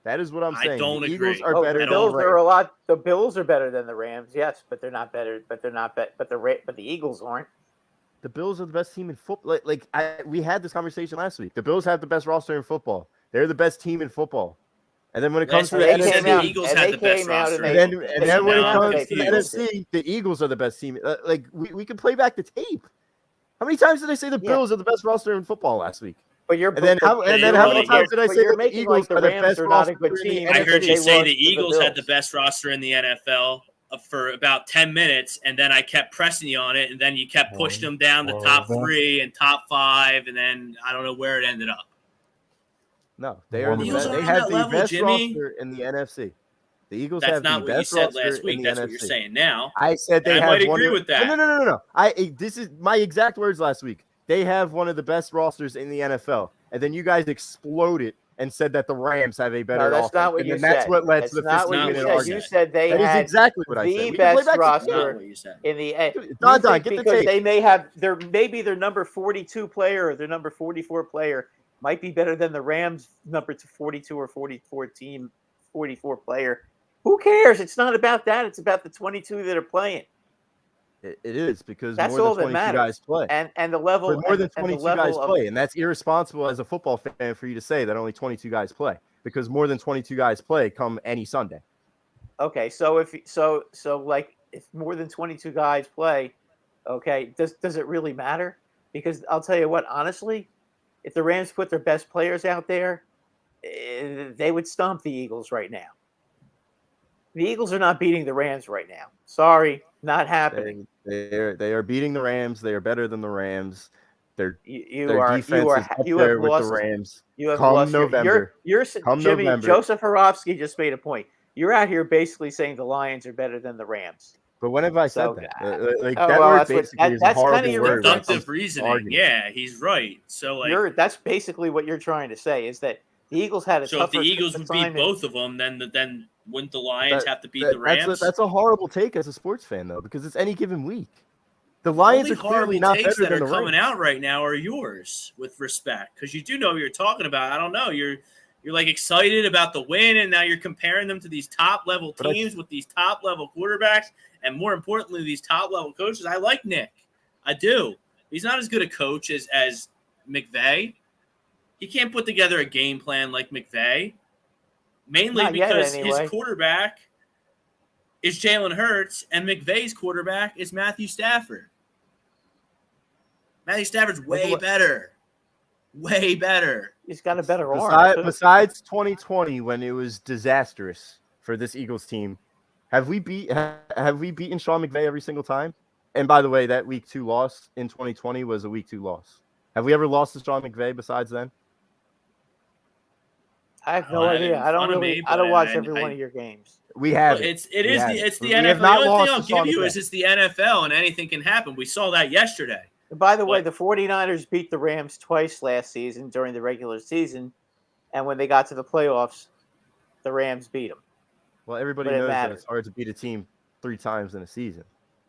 That is what I'm saying. I don't agree. Eagles are better. The Bills are a lot. The Bills are better than the Rams, yes, but they're not better. But they're not. But the Eagles aren't. The Bills are the best team in football. We had this conversation last week. The Bills have the best roster in football. They're the best team in football. And then when it comes to the NFC, the Eagles had the best roster. And then when it comes to the NFC, the Eagles are the best team. We can play back the tape. How many times did I say the Bills are the best roster in football last week? But how many times did I say the Eagles are the best roster team? I heard you say the Eagles had the best roster in the NFL for about 10 minutes, and then I kept pressing you on it, and then you kept pushing them down to top 3 and top 5, and then I don't know where it ended up. No, they are the best. They have the best roster in the NFC. The Eagles have the best roster in the NFC. That's not what you said last week. That's what you're saying now. I said they have one. I might agree with that. No. This is my exact words last week. They have one of the best rosters in the NFL, and then you guys exploded and said that the Rams have a better. No, that's not what you said. That's what led to the 15-minute argument. You said they had exactly what I said. The best roster in the Don, get the tape. They may have maybe their number 42 player or their number 44 player might be better than the Rams' number 42 or 44 player. Who cares? It's not about that. It's about the 22 that are playing. It is because that's more than 22 guys play. And the level. But more than 22 guys play. And that's irresponsible as a football fan for you to say that only 22 guys play. Because more than 22 guys play come any Sunday. Okay, so if more than 22 guys play, okay, does it really matter? Because I'll tell you what, honestly, if the Rams put their best players out there, they would stomp the Eagles right now. The Eagles are not beating the Rams right now. Sorry, not happening. They are beating the Rams. They are better than the Rams. Their You have defense is up there with the Rams. You have Come lost November. Jimmy, November. Joseph Horofsky just made a point. You're out here basically saying the Lions are better than the Rams. But when have I said So, that? Like oh, that well, word that's what- basically is a that's kinda horrible your word. when it Deductive comes to reasoning. arguing. Yeah, he's right. So like, That's basically what you're trying to say is that the Eagles had a so if the tougher Eagles would beat assignment. both of them, then wouldn't the Lions have to beat the That's Rams? that's a horrible take as a sports fan, though, because it's any given week. The Lions Only are clearly horrible not takes better that than are the coming Rams. out right now are yours, with respect, because you do know what you're talking about. I don't know. You're like excited about the win, and now you're comparing them to these top level But teams with these top level quarterbacks, and more importantly, these top level coaches. I like Nick. I do. He's not as good a coach as McVay. He can't put together a game plan like McVay, mainly Not yet, because anyway. his quarterback is Jalen Hurts, and McVay's quarterback is Matthew Stafford. Matthew Stafford's way better. Way better. He's got a better arm. too. Besides 2020, when it was disastrous for this Eagles team, have we beaten Sean McVay every single time? And by the way, that week 2 loss in 2020 was a week 2 loss. Have we ever lost to Sean McVay besides then? I have no I have it idea. in I don't front of really. me, I don't but watch I- every one of your games. We have Well, it. it's the We have NFL. not The only lost thing I'll to Sean give you McVay. is it's the NFL, and anything can happen. We saw that yesterday. And by the way, What? the 49ers beat the Rams twice last season during the regular season, and when they got to the playoffs, the Rams beat them. Well, everybody But it knows that matters. it's hard to beat a team 3 times in a season.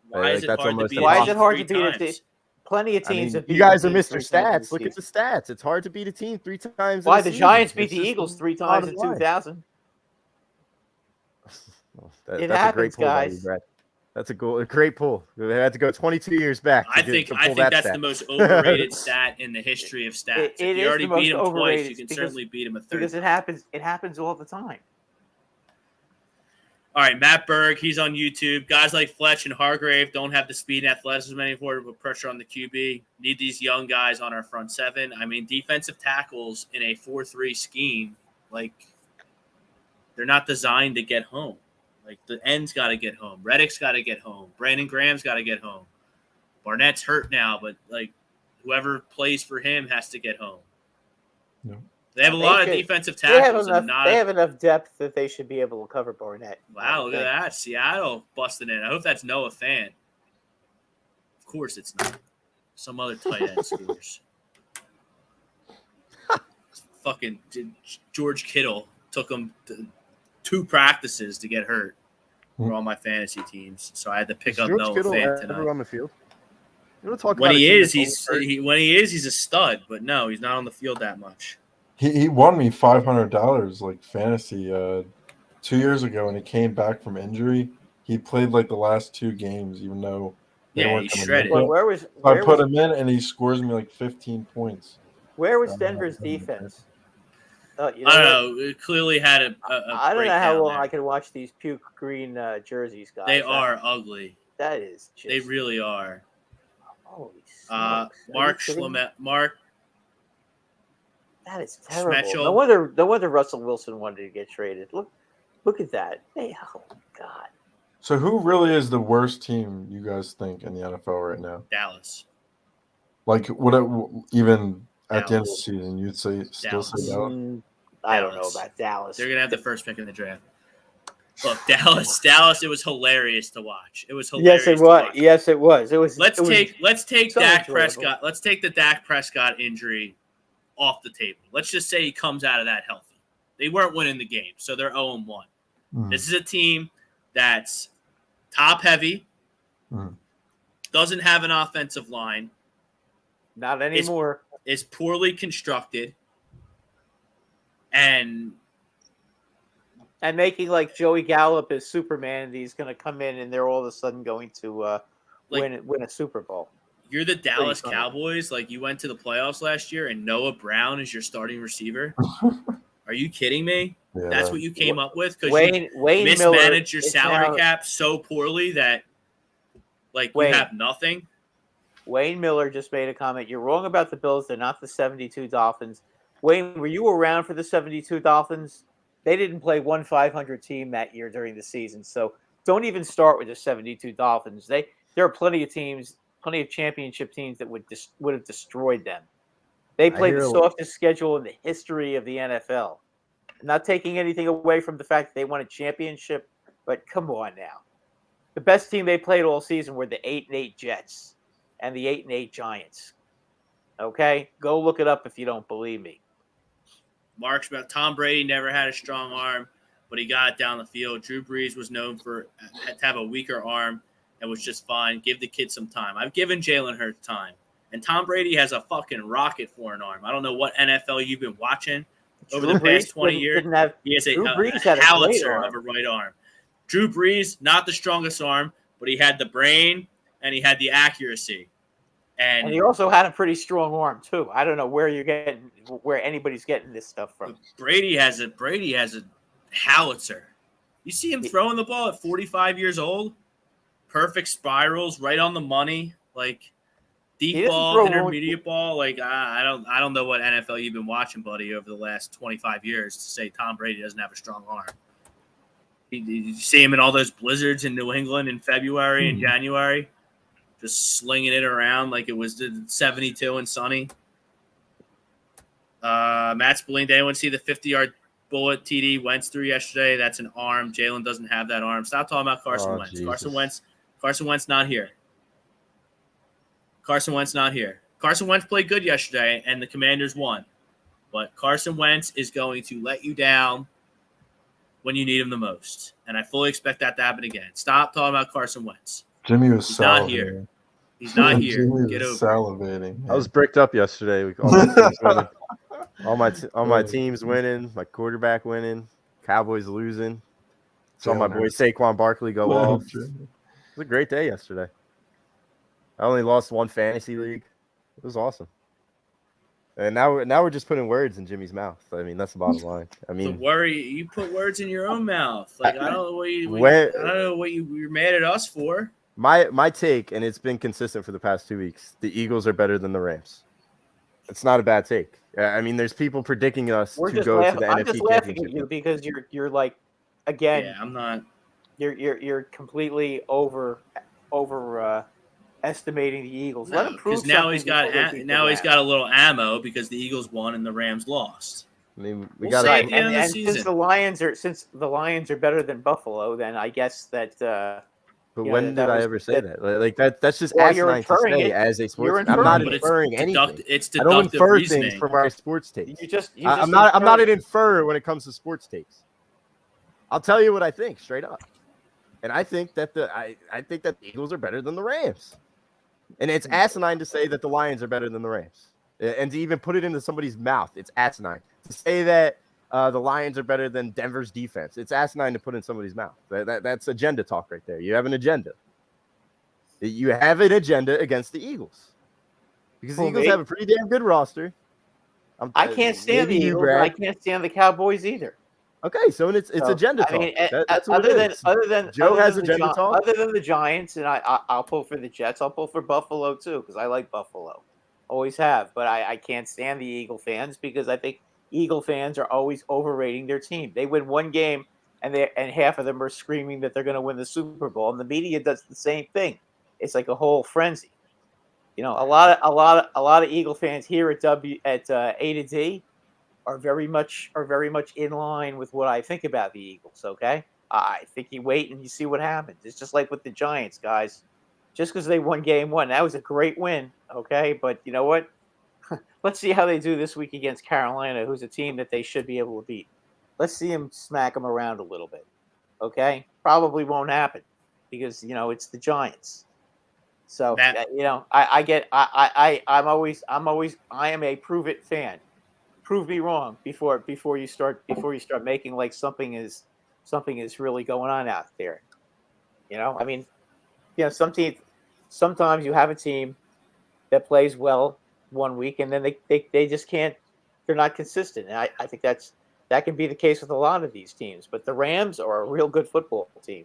Why Like, is it that's hard to almost beat? a Why Why is it hard to three beat a times? team? Plenty of I teams mean, have you beaten guys are teams Mr. 3 times in Stats. the Look at the season. stats. It's hard to beat a team 3 times. Why in a the season. Giants beat It's the just Eagles 3 bottom times in line. 2000? That's It a happens, great pull, by you, guys. Brad. That's a great pull. We had to go 22 years back. I think that's stat. the most overrated stat in the history of stats. It If you is already the most beat them twice, overrated you can because- certainly beat them a third. Because it happens. It happens all the time. All right, Matt Berg, he's on YouTube. Guys like Fletch and Hargrave don't have the speed and athleticism anymore to put pressure on the QB. Need these young guys on our front seven. I mean, defensive tackles in a 4-3 scheme, like, they're not designed to get home. Like, the end's got to get home. Reddick's got to get home. Brandon Graham's got to get home. Barnett's hurt now, but, like, whoever plays for him has to get home. No. They have a They lot of could- defensive They have tackles. enough. And not They have enough depth that they should be able to cover Barnett. Wow, look at that. Seattle busting in. I hope that's Noah Fant. Of course it's not. Some other tight end scores. Fucking George Kittle took him 2 practices to get hurt for all my fantasy teams. So I had to pick up George Noah Kittle Fant ever tonight. on the field? You want to talk When about he a team is, that's always hurt? when he is, he's a stud. But no, he's not on the field that much. He won me $500 like fantasy 2 years ago, and he came back from injury. He played like the last 2 games, even though they Yeah, weren't he coming shredded. in. Well, where was So I where put was, him in, and he scores me like 15 points. where was Denver's defense? You I know don't what? know. It clearly had a I don't know how breakdown long there. I can watch these puke green jerseys, guys. They are ugly. That is just. They really are. Holy smokes. Mark Are you kidding me? Schlemet, Mark. That is terrible. Schmetchel. No wonder Russell Wilson wanted to get traded. Look at that. Oh God. So who really is the worst team you guys think in the NFL right now? Dallas. Like, what? Even at the end of the Dallas. season, you'd say still say Dallas. I don't know Dallas. about Dallas. They're gonna have the first pick in the draft. Look, Dallas. It was hilarious to watch. It was hilarious. Yes, it to was. watch. Yes, it was. It was. Let's it was- take so Dak enjoyable. Prescott. Let's take the Dak Prescott injury off the table. Let's just say he comes out of that healthy. They weren't winning the game, so they're 0-1. Mhm. This is a team that's top heavy, Mhm. doesn't have an offensive line, Not anymore. is poorly constructed, and Making like Joey Gallup as Superman, and he's going to come in and they're all of a sudden going to win a Super Bowl. you're the Dallas funny. Cowboys. Like, you went to the playoffs last year, and Noah Brown is your starting receiver. Are you kidding me? Yeah. That's what you came up with because you Wayne Miller mismanaged your is salary now- cap so poorly that, like, Wayne. you have nothing. Wayne Miller just made a comment. You're wrong about the Bills. They're not the 72 Dolphins. Wayne, were you around for the 72 Dolphins? They didn't play one 500 team that year during the season. So don't even start with the 72 Dolphins. There are plenty of teams, plenty of championship teams that would have destroyed them. They played the softest schedule in the history of the NFL. I'm not taking anything away from the fact that they won a championship, but come on now. The best team they played all season were the 8-8 Jets and the 8-8 Giants. Okay? Go look it up if you don't believe me. Mark's about Tom Brady never had a strong arm, but he got it down the field. Drew Brees was known to have a weaker arm and was just fine. Give the kid some time. I've given Jalen Hurts time. And Tom Brady has a fucking rocket for an arm. I don't know what NFL you've been watching over the past 20 years. He has a howitzer of a right arm. Drew Brees, not the strongest arm, but he had the brain and he had the accuracy. And he also had a pretty strong arm too. I don't know where anybody's getting this stuff from. Brady has a howitzer. You see him throwing the ball at 45 years old. Perfect spirals, right on the money, like deep ball, intermediate ball. Like I don't know what NFL you've been watching, buddy, over the last 25 years to say Tom Brady doesn't have a strong arm. You see him in all those blizzards in New England in February and January, just slinging it around like it was 72 and sunny. Matt Spillane, did anyone see the 50-yard bullet TD Wentz threw yesterday? That's an arm. Jalen doesn't have that arm. Stop talking about Carson Wentz. Jesus. Carson Wentz not here. Carson Wentz not here. Carson Wentz played good yesterday, and the Commanders won. But Carson Wentz is going to let you down when you need him the most. And I fully expect that to happen again. Stop talking about Carson Wentz. Jimmy was He's not here. He's not here. Get over salivating. I was bricked up yesterday. All my teams winning. My quarterback winning. Cowboys losing. Saw my boy Saquon Barkley go off. It was a great day yesterday. I only lost one fantasy league. It was awesome. And now we're just putting words in Jimmy's mouth. I mean, that's the bottom line. I mean, you put words in your own mouth. Like I don't know what you're mad at us for. My take, and it's been consistent for the past 2 weeks. The Eagles are better than the Rams. It's not a bad take. I mean, there's people predicting us to go to the NFC I'm just laughing at you because you're like, again. Yeah, I'm not. You're completely estimating the Eagles. Let him prove now he's got a little ammo because the Eagles won and the Rams lost. I mean, we'll see at the end of the season. Since the Lions are better than Buffalo, then I guess that. But when did I ever say that? Like that's just asinine to say as a sports. I'm not inferring anything. It's I don't infer reasoning. things from my sports takes. I'm not an inferrer when it comes to sports takes. I'll tell you what I think straight up, and I think that I think that the Eagles are better than the Rams. And it's asinine to say that the Lions are better than the Rams. And to even put it into somebody's mouth, it's asinine. To say that the Lions are better than Denver's defense, it's asinine to put in somebody's mouth. That's agenda talk right there. You have an agenda. You have an agenda against the Eagles. Because the Eagles have a pretty damn good roster. I can't stand the Eagles, but I can't stand the Cowboys either. Okay, so it's agenda talk. I mean, that's what it is. Joe has agenda talk. Other than the Giants, and I'll pull for the Jets. I'll pull for Buffalo too because I like Buffalo, always have. But I can't stand the Eagle fans because I think Eagle fans are always overrating their team. They win one game, and half of them are screaming that they're going to win the Super Bowl, and the media does the same thing. It's like a whole frenzy. You know, a lot of Eagle fans here at A to D are very much in line with what I think about the Eagles, okay? I think you wait and you see what happens. It's just like with the Giants, guys. Just because they won game one, that was a great win, okay? But you know what? Let's see how they do this week against Carolina, who's a team that they should be able to beat. Let's see them smack them around a little bit, okay? Probably won't happen because, you know, it's the Giants. So, I am a prove it fan. Prove me wrong before you start making like something is really going on out there. You know, I mean, you know, sometimes you have a team that plays well one week and then they just can't. They're not consistent, and I think that can be the case with a lot of these teams. But the Rams are a real good football team.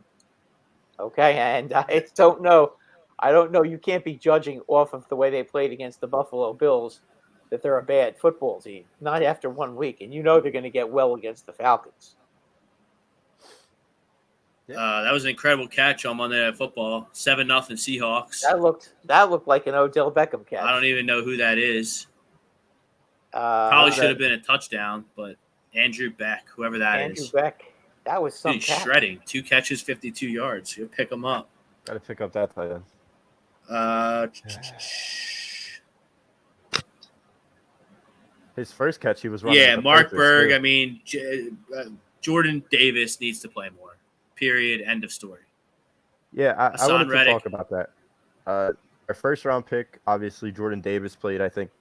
Okay, and I don't know I don't know. You can't be judging off of the way they played against the Buffalo Bills that they're a bad football team. Not after 1 week, and you know they're going to get well against the Falcons. That was an incredible catch on Monday Night Football. 7-0 Seahawks. That looked like an Odell Beckham catch. I don't even know who that is. Probably should have been a touchdown, but Andrew Beck, whoever that is. Andrew Beck. That was some catch. Shredding. 2 catches, 52 yards. You pick him up. Got to pick up that tight end. His first catch, he was running. Yeah, Mark Berg. I mean, Jordan Davis needs to play more. Period. End of story. Yeah, I wanted to talk about that. Our first round pick, obviously, Jordan Davis played, I think,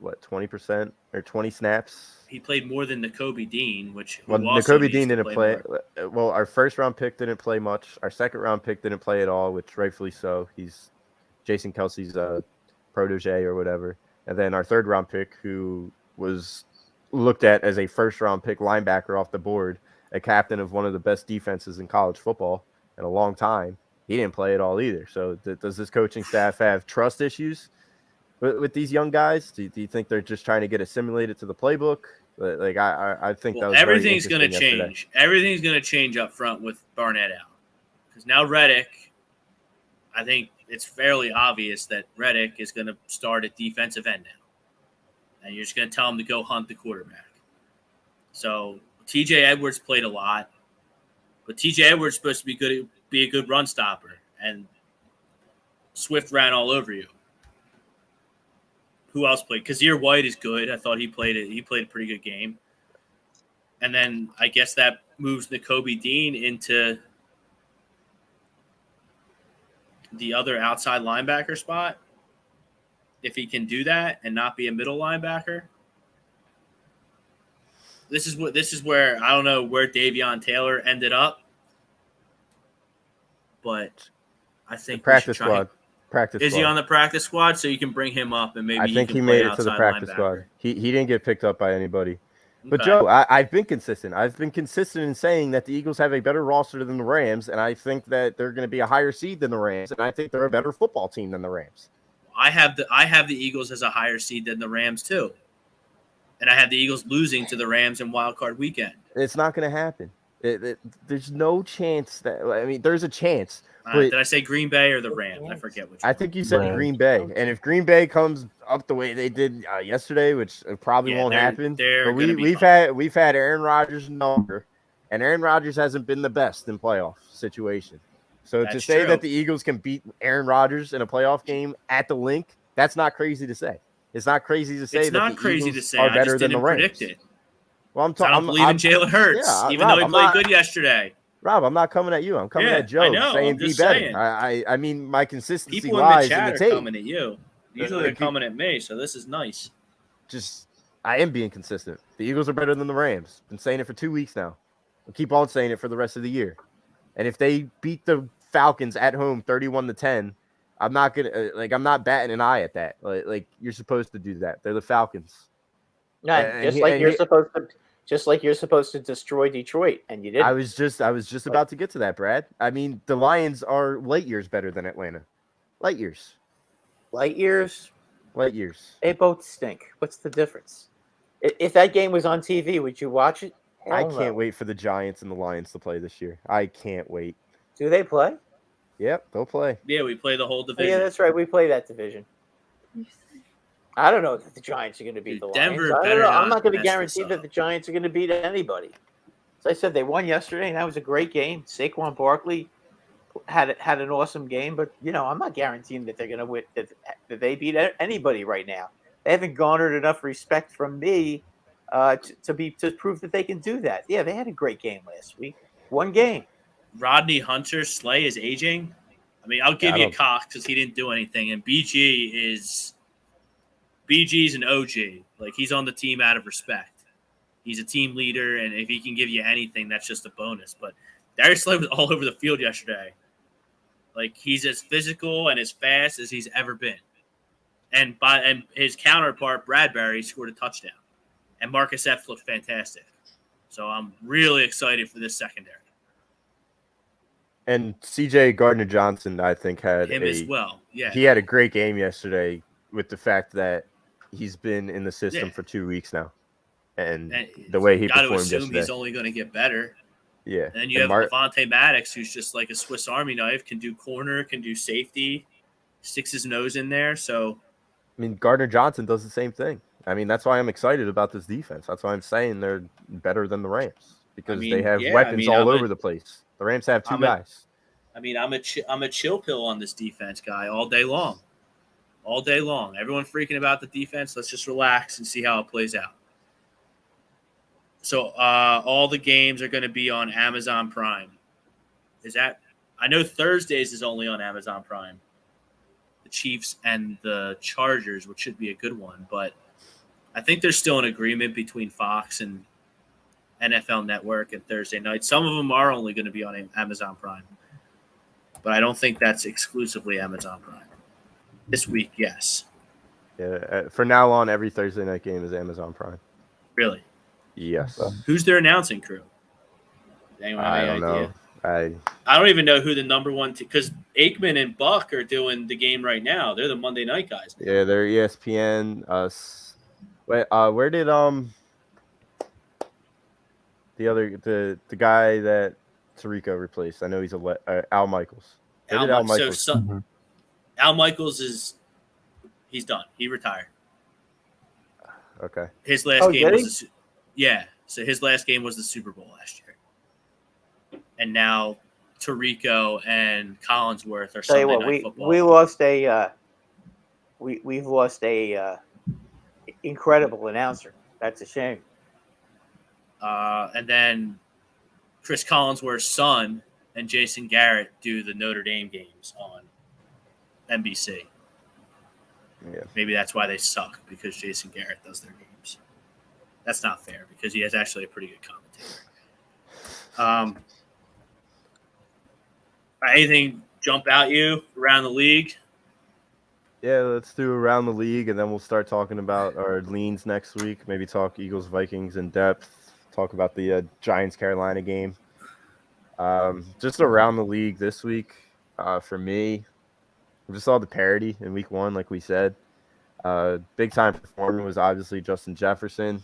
20% or 20 snaps. He played more than Nakobe Dean, Nakobe Dean didn't play. Well, our first round pick didn't play much. Our second round pick didn't play at all, which rightfully so. He's Jason Kelsey's protege or whatever. And then our third round pick, who was looked at as a first round pick linebacker off the board, a captain of one of the best defenses in college football in a long time, he didn't play at all either. So does this coaching staff have trust issues with these young guys? Do you think they're just trying to get assimilated to the playbook? Like I think that was everything's going to change. Everything's going to change up front with Barnett out, because now Reddick, I think it's fairly obvious that Reddick is going to start at defensive end now, and you're just going to tell him to go hunt the quarterback. So TJ Edwards played a lot, but TJ Edwards is supposed to be a good run stopper, and Swift ran all over you. Who else played? Kazir White is good. I thought he played a pretty good game. And then I guess that moves Nakobe Dean into the other outside linebacker spot, if he can do that and not be a middle linebacker. This is where I don't know where Davion Taylor ended up, but I think practice squad. Is he on the practice squad, so you can bring him up and maybe I think he made it to the practice squad. He didn't get picked up by anybody. But Joe, I've been consistent. I've been consistent in saying that the Eagles have a better roster than the Rams, and I think that they're going to be a higher seed than the Rams, and I think they're a better football team than the Rams. I have the Eagles as a higher seed than the Rams too, and I have the Eagles losing to the Rams in Wild Card Weekend. It's not going to happen. There's no chance that. I mean, there's a chance. Did I say Green Bay or the Rams? I forget which one. I think you said Green Bay. And if Green Bay comes up the way they did yesterday, which probably won't happen, but we've had Aaron Rodgers number, and Aaron Rodgers hasn't been the best in playoff situation. So to say that the Eagles can beat Aaron Rodgers in a playoff game at the Link, that's not crazy to say. It's not crazy to say that the Eagles are better than the Rams. Predict it. Well, I don't believe in Jalen Hurts, even though he played good yesterday. Rob, I'm not coming at you. I'm coming at Joe. I know, saying be better. I mean, my consistency people lies in the chat in the tape. Are coming at you. Usually they're coming at me, so this is nice. I am being consistent. The Eagles are better than the Rams. Been saying it for 2 weeks now. I'll keep on saying it for the rest of the year. And if they beat the Falcons at home 31-10, I'm not gonna I'm not batting an eye at that. Like you're supposed to do that. They're the Falcons. Yeah, just like you're supposed to destroy Detroit, and you didn't. I was just about to get to that, Brad. I mean, the Lions are light years better than Atlanta. Light years. Light years? Light years. They both stink. What's the difference? If that game was on TV, would you watch it? I can't wait for the Giants and the Lions to play this year. I can't wait. Do they play? Yep, they'll play. Yeah, we play the whole division. Yeah, that's right. We play that division. I don't know that the Giants are going to beat the Lions. I'm not going to guarantee that the Giants are going to beat anybody. As I said, they won yesterday, and that was a great game. Saquon Barkley had an awesome game, but I'm not guaranteeing that they're going to win. That they beat anybody right now. They haven't garnered enough respect from me to prove that they can do that. Yeah, they had a great game last week. One game. Rodney Hunter Slay is aging. I mean, I'll give you Cox because he didn't do anything, and BG's an OG. Like, he's on the team out of respect. He's a team leader, and if he can give you anything, that's just a bonus. But Darius Slay was all over the field yesterday. Like, he's as physical and as fast as he's ever been. And his counterpart, Bradbury, scored a touchdown. And Marcus Epps looked fantastic. So I'm really excited for this secondary. And C.J. Gardner-Johnson, I think, had him as well. Yeah, he had a great game yesterday with the fact that he's been in the system Yeah. for 2 weeks now. And and the way he got to performed assume yesterday. he's only going to get better. Yeah. And then you have Levante Maddox, who's just like a Swiss Army knife, can do corner, can do safety, sticks his nose in there. So, I mean, Gardner-Johnson does the same thing. I mean, that's why I'm excited about this defense. That's why I'm saying they're better than the Rams because they have weapons all over the place. The Rams have two guys. I'm a chill pill on this defense guy all day long. All day long. Everyone freaking about the defense. Let's just relax and see how it plays out. So all the games are going to be on Amazon Prime. I know Thursdays is only on Amazon Prime. The Chiefs and the Chargers, which should be a good one, but I think there's still an agreement between Fox and NFL Network and Thursday night. Some of them are only going to be on Amazon Prime, but I don't think that's exclusively Amazon Prime. This week, yes. Yeah, for now on, every Thursday night game is Amazon Prime. Really? Yes. Who's their announcing crew? Anyone have any idea? I don't even know who the number one because Aikman and Buck are doing the game right now. They're the Monday night guys. Yeah, they're ESPN. Where did the guy that Tirico replaced? I know he's Al Michaels. Al Michaels. Al Michaels he's done. He retired. Okay. His last game was so his last game was the Super Bowl last year. And now Tirico and Collinsworth are Sunday night football. We lost we've lost a incredible announcer. That's a shame. And then Chris Collinsworth's son and Jason Garrett do the Notre Dame games on NBC. Yeah. Maybe that's why they suck, because Jason Garrett does their games. That's not fair because he has actually a pretty good commentator. Anything jump out you around the league? Yeah, let's do around the league, and then we'll start talking about our leans next week. Maybe talk Eagles, Vikings in depth. Talk about the Giants-Carolina game. Just around the league this week, for me, we just saw the parity in week 1, like we said. Big-time performer was obviously Justin Jefferson.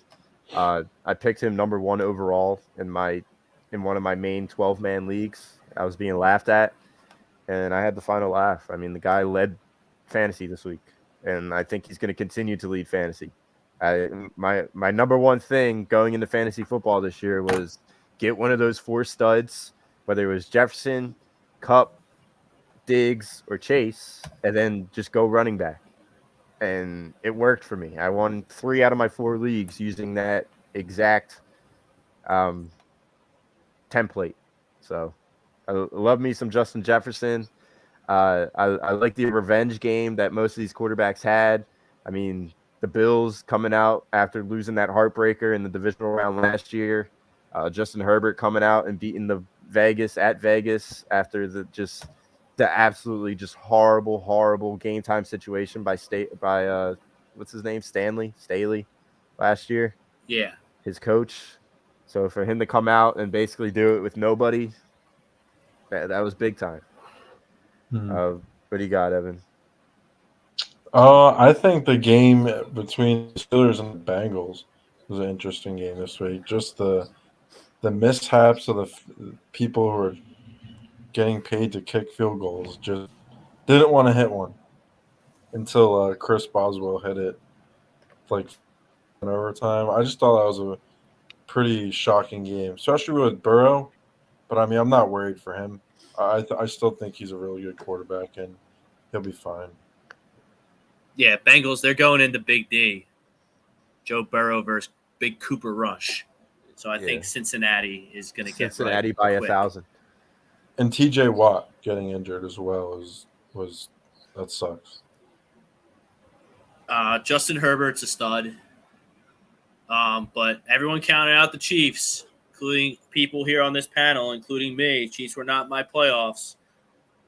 I picked him number 1 overall in one of my main 12-man leagues. I was being laughed at, and I had the final laugh. I mean, the guy led fantasy this week, and I think he's going to continue to lead fantasy. My number one thing going into fantasy football this year was get one of those 4 studs, whether it was Jefferson, Kupp, Diggs, or Chase, and then just go running back. And it worked for me. I won 3 out of my 4 leagues using that exact template. So I love me some Justin Jefferson. I like the revenge game that most of these quarterbacks had. I mean, the Bills coming out after losing that heartbreaker in the divisional round last year. Justin Herbert coming out and beating the Vegas after the absolutely just horrible game time situation by what's his name? Staley last year. Yeah. His coach. So for him to come out and basically do it with nobody, that was big time. What do you got, Evan? I think the game between the Steelers and the Bengals was an interesting game this week. Just the mishaps of the people who are getting paid to kick field goals just didn't want to hit one until Chris Boswell hit it like in overtime. I just thought that was a pretty shocking game, especially with Burrow. But I mean, I'm not worried for him. I still think he's a really good quarterback, and he'll be fine. Yeah, Bengals, they're going into Big D. Joe Burrow versus Big Cooper Rush. So I think Cincinnati is going to get Cincinnati by 1,000. And TJ Watt getting injured as well that sucks. Justin Herbert's a stud. But everyone counted out the Chiefs, including people here on this panel, including me. Chiefs were not in my playoffs.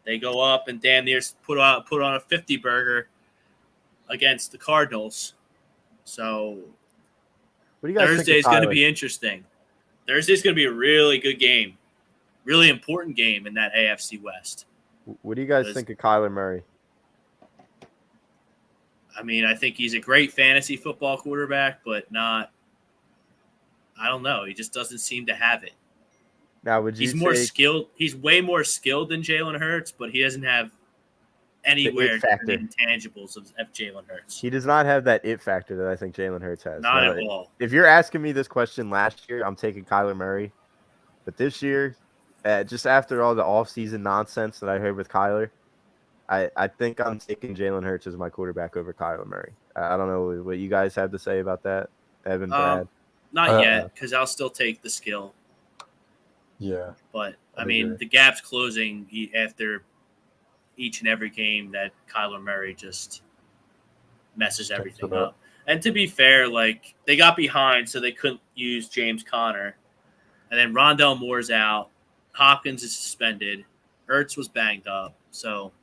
They go up and damn near put on a 50 burger against the Cardinals. So Thursday is going to be interesting. Thursday's going to be a really good game. really important game in that AFC West. What do you guys think of Kyler Murray? I mean, I think he's a great fantasy football quarterback, but not – I don't know. He just doesn't seem to have it. Now, would you He's more skilled. He's way more skilled than Jalen Hurts, but he doesn't have anywhere the intangibles of Jalen Hurts. He does not have that it factor that I think Jalen Hurts has. Not at all. If you're asking me this question last year, I'm taking Kyler Murray. But this year, just after all the offseason nonsense that I heard with Kyler, I think I'm taking Jalen Hurts as my quarterback over Kyler Murray. I don't know what you guys have to say about that, Evan, Brad. Not yet, because I'll still take the skill. Yeah. But, I mean, the gap's closing after each and every game that Kyler Murray just messes everything up. And to be fair, like, they got behind, so they couldn't use James Conner. And then Rondell Moore's out. Hopkins is suspended. Ertz was banged up. So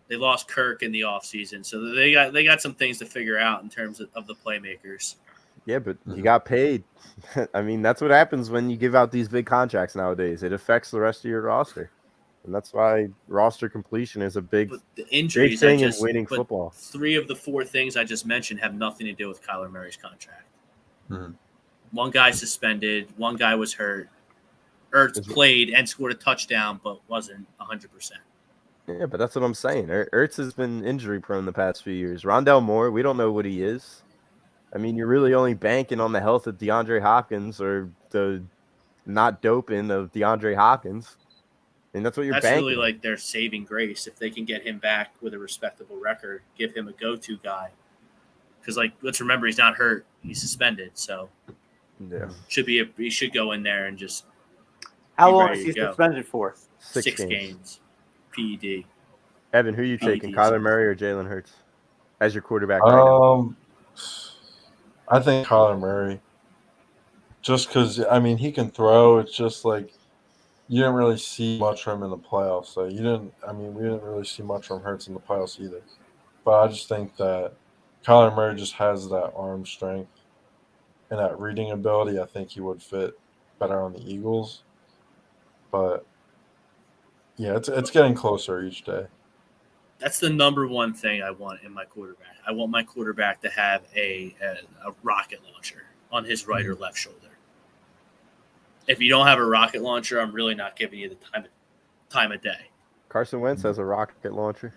they lost Kirk in the offseason. So they got some things to figure out in terms of the playmakers. Yeah, but he got paid. I mean, that's what happens when you give out these big contracts nowadays. It affects the rest of your roster. And that's why roster completion is a big, big thing in winning football. 3 of the 4 things I just mentioned have nothing to do with Kyler Murray's contract. Mm-hmm. One guy suspended. One guy was hurt. Ertz played and scored a touchdown, but wasn't 100%. Yeah, but that's what I'm saying. Ertz has been injury-prone the past few years. Rondell Moore, we don't know what he is. I mean, you're really only banking on the health of DeAndre Hopkins or the not doping of DeAndre Hopkins. And that's what you're banking. That's really like their saving grace. If they can get him back with a respectable record, give him a go-to guy. Because, like, let's remember, he's not hurt. He's suspended. So yeah, he should go in there and just How long is he suspended for? 6 games. PED. Evan, who are you taking, Kyler Murray or Jalen Hurts as your quarterback? I think Kyler Murray. Just because, I mean, he can throw. It's just like you didn't really see much from him in the playoffs. So we didn't really see much from Hurts in the playoffs either. But I just think that Kyler Murray just has that arm strength and that reading ability. I think he would fit better on the Eagles. But yeah, it's getting closer each day. That's the number one thing I want in my quarterback. I want my quarterback to have a rocket launcher on his right or left shoulder. If you don't have a rocket launcher, I'm really not giving you the time of day. Carson Wentz has a rocket launcher.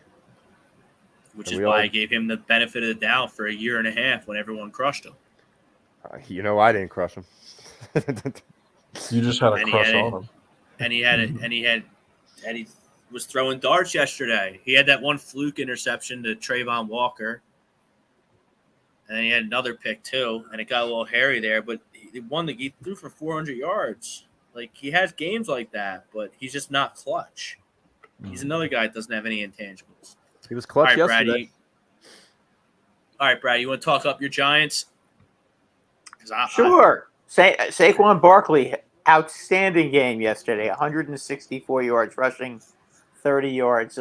Which is why I gave him the benefit of the doubt for a year and a half when everyone crushed him. I didn't crush him. You just had a crush on him. And he was throwing darts yesterday. He had that one fluke interception to Trayvon Walker. And then he had another pick too, and it got a little hairy there, but he threw for 400 yards. Like, he has games like that, but he's just not clutch. He's another guy that doesn't have any intangibles. He was clutch yesterday. All right, Brad, you want to talk up your Giants? Sure. Saquon Barkley, outstanding game yesterday. 164 yards rushing, 30 yards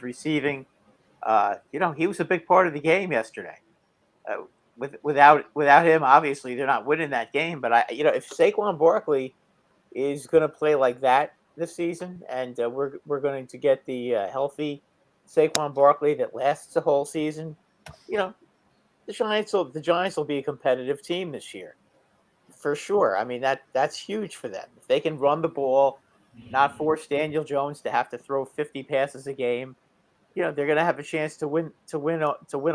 receiving. He was a big part of the game yesterday. Without him, obviously they're not winning that game. But if Saquon Barkley is going to play like that this season, and we're going to get the healthy Saquon Barkley that lasts the whole season, the Giants will be a competitive team this year, for sure. I mean that's huge for them. If they can run the ball, not force Daniel Jones to have to throw 50 passes a game, they're going to have a chance to win a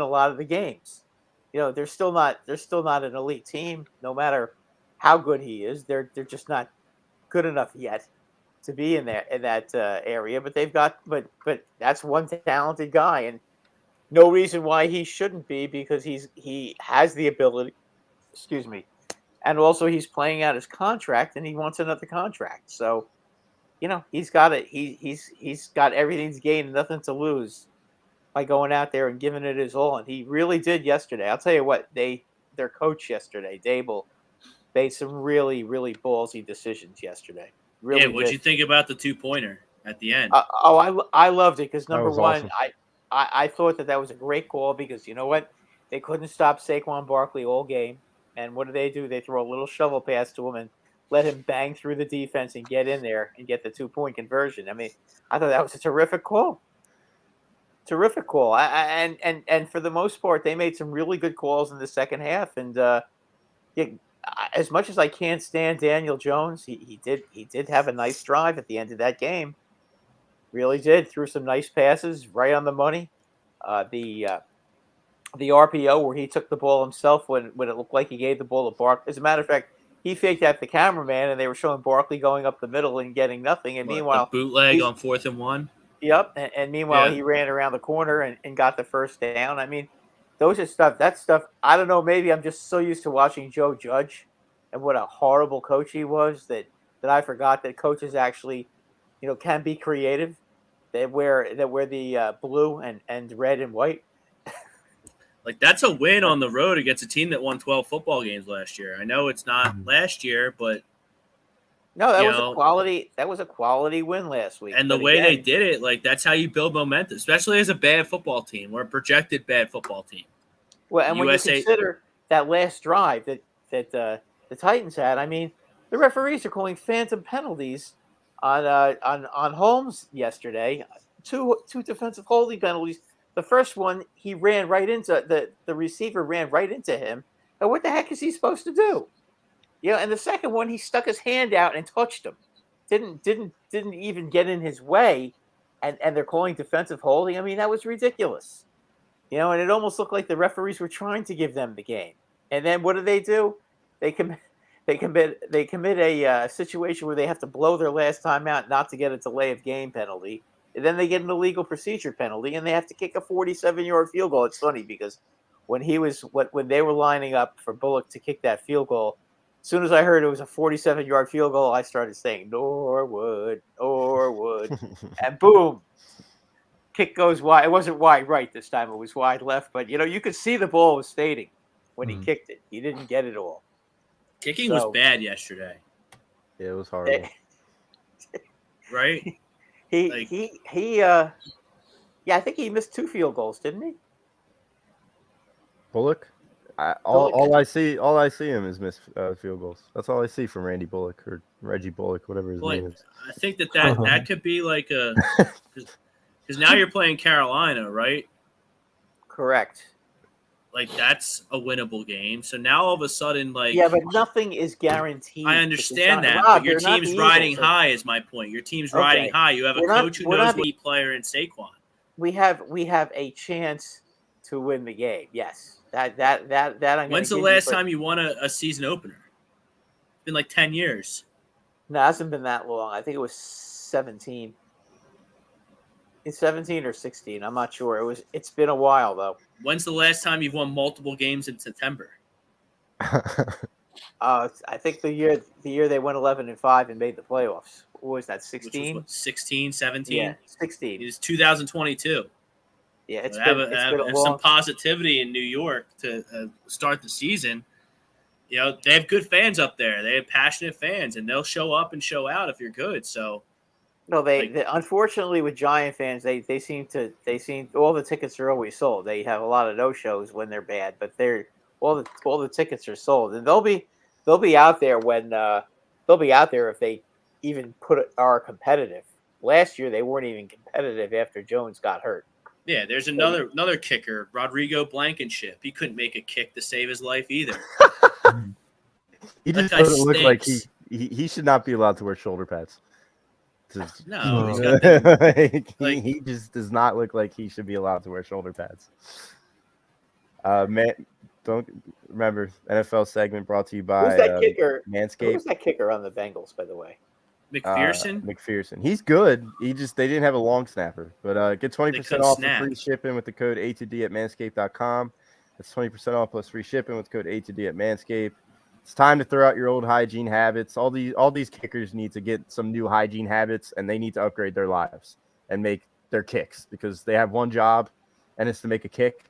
lot of the games. They're still not an elite team, no matter how good he is. They're just not good enough yet to be in that area. But they've got but that's one talented guy, and no reason why he shouldn't be, because he has the ability. Excuse me, and also he's playing out his contract, and he wants another contract. So, he's got it. He's got everything to gain and nothing to lose by going out there and giving it his all. And he really did yesterday. I'll tell you what, their coach yesterday, Dable, made some really, really ballsy decisions yesterday. Really. Yeah, what'd you think about the 2-pointer at the end? I loved it because number one, awesome. I thought that was a great call, because you know what? They couldn't stop Saquon Barkley all game. And what do? They throw a little shovel pass to him, and let him bang through the defense and get in there and get the 2-point conversion. I mean, I thought that was a terrific call. Terrific call. And for the most part, they made some really good calls in the second half. And as much as I can't stand Daniel Jones, he did have a nice drive at the end of that game. Really did. Threw some nice passes right on the money. The RPO where he took the ball himself when it looked like he gave the ball to Barkley. As a matter of fact, he faked out the cameraman, and they were showing Barkley going up the middle and getting nothing. And meanwhile, the bootleg on 4th and 1. Yep. And meanwhile, he ran around the corner and got the first down. I mean, those are stuff. That stuff. I don't know. Maybe I'm just so used to watching Joe Judge and what a horrible coach he was that I forgot that coaches actually, can be creative. They wear the blue and red and white. Like, that's a win on the road against a team that won 12 football games last year. I know it's not last year, but no, that was a quality win last week. And the way they did it, like, that's how you build momentum, especially as a bad football team or a projected bad football team. Well, and when you consider that last drive that the Titans had, I mean, the referees are calling phantom penalties on Holmes yesterday. Two defensive holding penalties. The first one, he ran right into the receiver ran right into him. And what the heck is he supposed to do? And the second one, he stuck his hand out and touched him. Didn't even get in his way, and they're calling defensive holding. I mean, that was ridiculous. And it almost looked like the referees were trying to give them the game. And then what do? They commit a situation where they have to blow their last time out not to get a delay of game penalty. And then they get an illegal procedure penalty, and they have to kick a 47-yard field goal. It's funny because when they were lining up for Bullock to kick that field goal, as soon as I heard it was a 47-yard field goal, I started saying, Norwood, and boom, kick goes wide. It wasn't wide right this time. It was wide left. But, you could see the ball was fading when he kicked it. He didn't get it all. Kicking was bad yesterday. Yeah, it was horrible. Right? I think he missed 2 field goals, didn't he? Bullock? All I see him is miss field goals. That's all I see from Randy Bullock or Reggie Bullock, whatever his name is. I think that could be like a – because now you're playing Carolina, right? Correct. Like, that's a winnable game. So now all of a sudden, like – yeah, but nothing is guaranteed. I understand that, but your team's riding high is my point. Your team's riding high. You have a coach who knows what player in Saquon. We have a chance to win the game, yes. That When's the last time you won a season opener? It's been like 10 years. No, it hasn't been that long. I think it was 17. It's 17 or 16. I'm not sure. It's been a while though. When's the last time you've won multiple games in September? I think the year they went 11-5 and made the playoffs. What was that? 16? 16, 17? Yeah, 16. It was 2022. Yeah, it's have been a long... some positivity in New York to start the season. They have good fans up there. They have passionate fans, and they'll show up and show out if you're good. So, no, they unfortunately with Giant fans, they seem all the tickets are always sold. They have a lot of no shows when they're bad, but all the tickets are sold, and they'll be out there when if they even are competitive. Last year they weren't even competitive after Jones got hurt. Yeah, there's another kicker, Rodrigo Blankenship. He couldn't make a kick to save his life either. He just doesn't look like he should not be allowed to wear shoulder pads. No, he's got he just does not look like he should be allowed to wear shoulder pads. Don't remember NFL segment brought to you by Who's that kicker? Manscaped. Who's that kicker on the Bengals, by the way? McPherson. He's good. They didn't have a long snapper, but get 20% off for free shipping with the code A2D at manscaped.com. That's 20% off plus free shipping with code A2D at Manscaped. It's time to throw out your old hygiene habits. All these kickers need to get some new hygiene habits, and they need to upgrade their lives and make their kicks because they have one job, and it's to make a kick.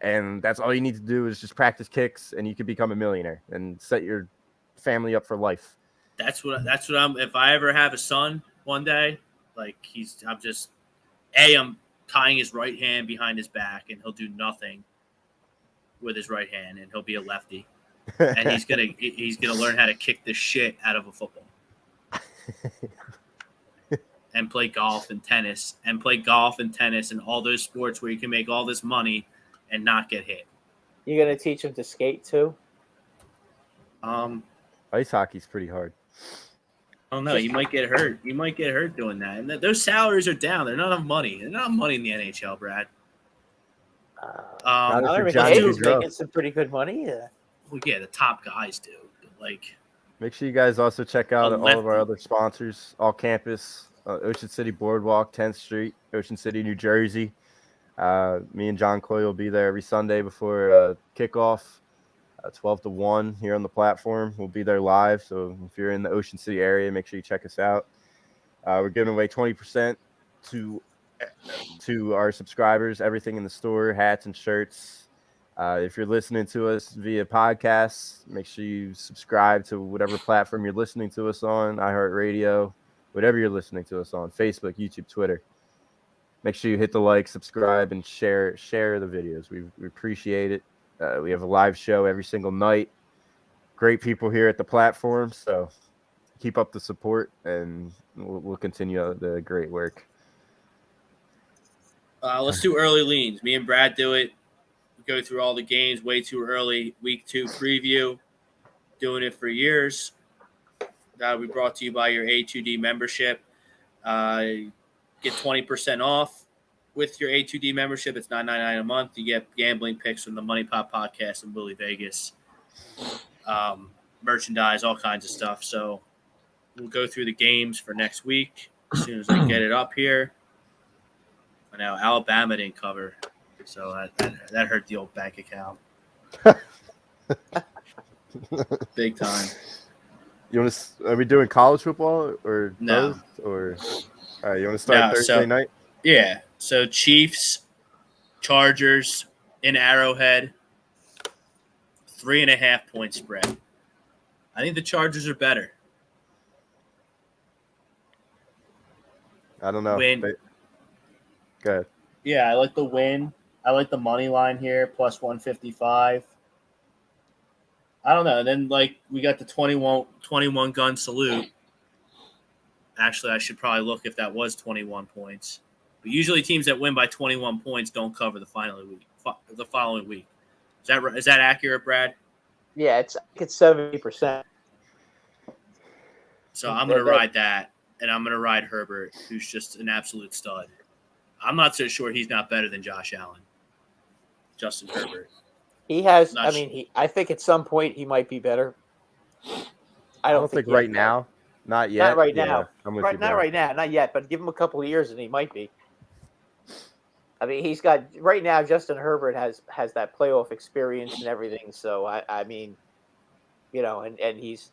And that's all you need to do is just practice kicks, and you can become a millionaire and set your family up for life. That's what I'm. If I ever have a son one day, like I'm tying his right hand behind his back, and he'll do nothing with his right hand, and he'll be a lefty. and he's gonna learn how to kick the shit out of a football. And play golf and tennis and all those sports where you can make all this money and not get hit. You're gonna teach him to skate too? Ice hockey's pretty hard. I don't know. You might get hurt. You might get hurt doing that. And those salaries are down. They're not enough money. There's not money in the NHL, Brad. He's making some pretty good money. Well, yeah, the top guys do. Like, make sure you guys also check out all of our other sponsors, All Campus, Ocean City Boardwalk, 10th Street, Ocean City, New Jersey. Me and John Coy will be there every Sunday before kickoff, 12 to 1 here on the platform. We'll be there live. So if you're in the Ocean City area, make sure you check us out. We're giving away 20% to our subscribers, everything in the store, hats and shirts. If you're listening to us via podcasts, make sure you subscribe to whatever platform you're listening to us on, iHeartRadio, whatever you're listening to us on, Facebook, YouTube, Twitter. Make sure you hit the like, subscribe, and share the videos. We appreciate it. We have a live show every single night. Great people here at the platform, so keep up the support, and we'll continue the great work. Let's do early leans. Me and Brad do it. We go through all the games way too early. Week 2 preview. Doing it for years. That'll be brought to you by your A2D membership. Get 20% off with your A2D membership. It's $9.99 a month. You get gambling picks from the Money Pop Podcast and Willie Vegas. Merchandise, all kinds of stuff. So we'll go through the games for next week as soon as I get it up here. Now, Alabama didn't cover, so that hurt the old bank account. Big time. Are we doing college football or no? Both, or you want to start Thursday night? Yeah. So Chiefs, Chargers in Arrowhead, 3.5 point spread. I think the Chargers are better. I don't know. Win. Go ahead. Yeah, I like the win. I like the money line here, plus 155. I don't know. And then, we got the 21 gun salute. Actually, I should probably look if that was 21 points. But usually teams that win by 21 points don't cover the following week. Is that accurate, Brad? Yeah, it's 70%. So I'm going to ride that, and I'm going to ride Herbert, who's just an absolute stud. I'm not so sure he's not better than Josh Allen. Justin Herbert. He has. I think at some point he might be better. I don't think right now. Not yet. Not right now. I'm with you, not right now. Not yet. But give him a couple of years and he might be. I mean, he's got right now. Justin Herbert has that playoff experience and everything. So I mean, and he's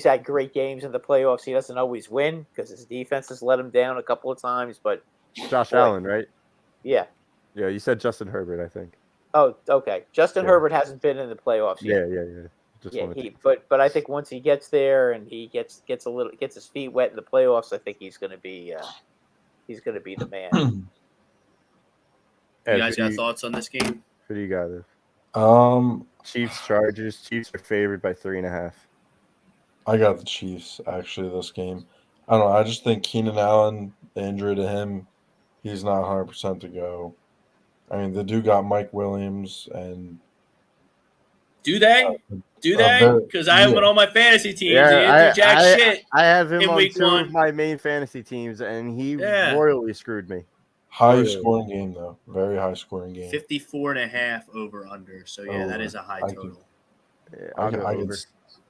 had great games in the playoffs. He doesn't always win because his defense has let him down a couple of times. But Josh Allen, right? Yeah. Yeah, you said Justin Herbert, I think. Oh, okay. Justin Herbert hasn't been in the playoffs yet. Yeah. But I think once he gets there and he gets his feet wet in the playoffs, I think he's going to be the man. You guys got thoughts on this game? Who do you got? Chiefs, Chargers. Chiefs are favored by 3.5. I got the Chiefs actually this game. I don't know. I just think Keenan Allen, the injury to him, he's not 100% to go. I mean, the dude got Mike Williams and. Do they? Because I have him on all my fantasy teams. Yeah, shit. I have him in on week 2 1 of my main fantasy teams, and he royally screwed me. High scoring game though, very high scoring game. 54.5 over under. So that is a high total.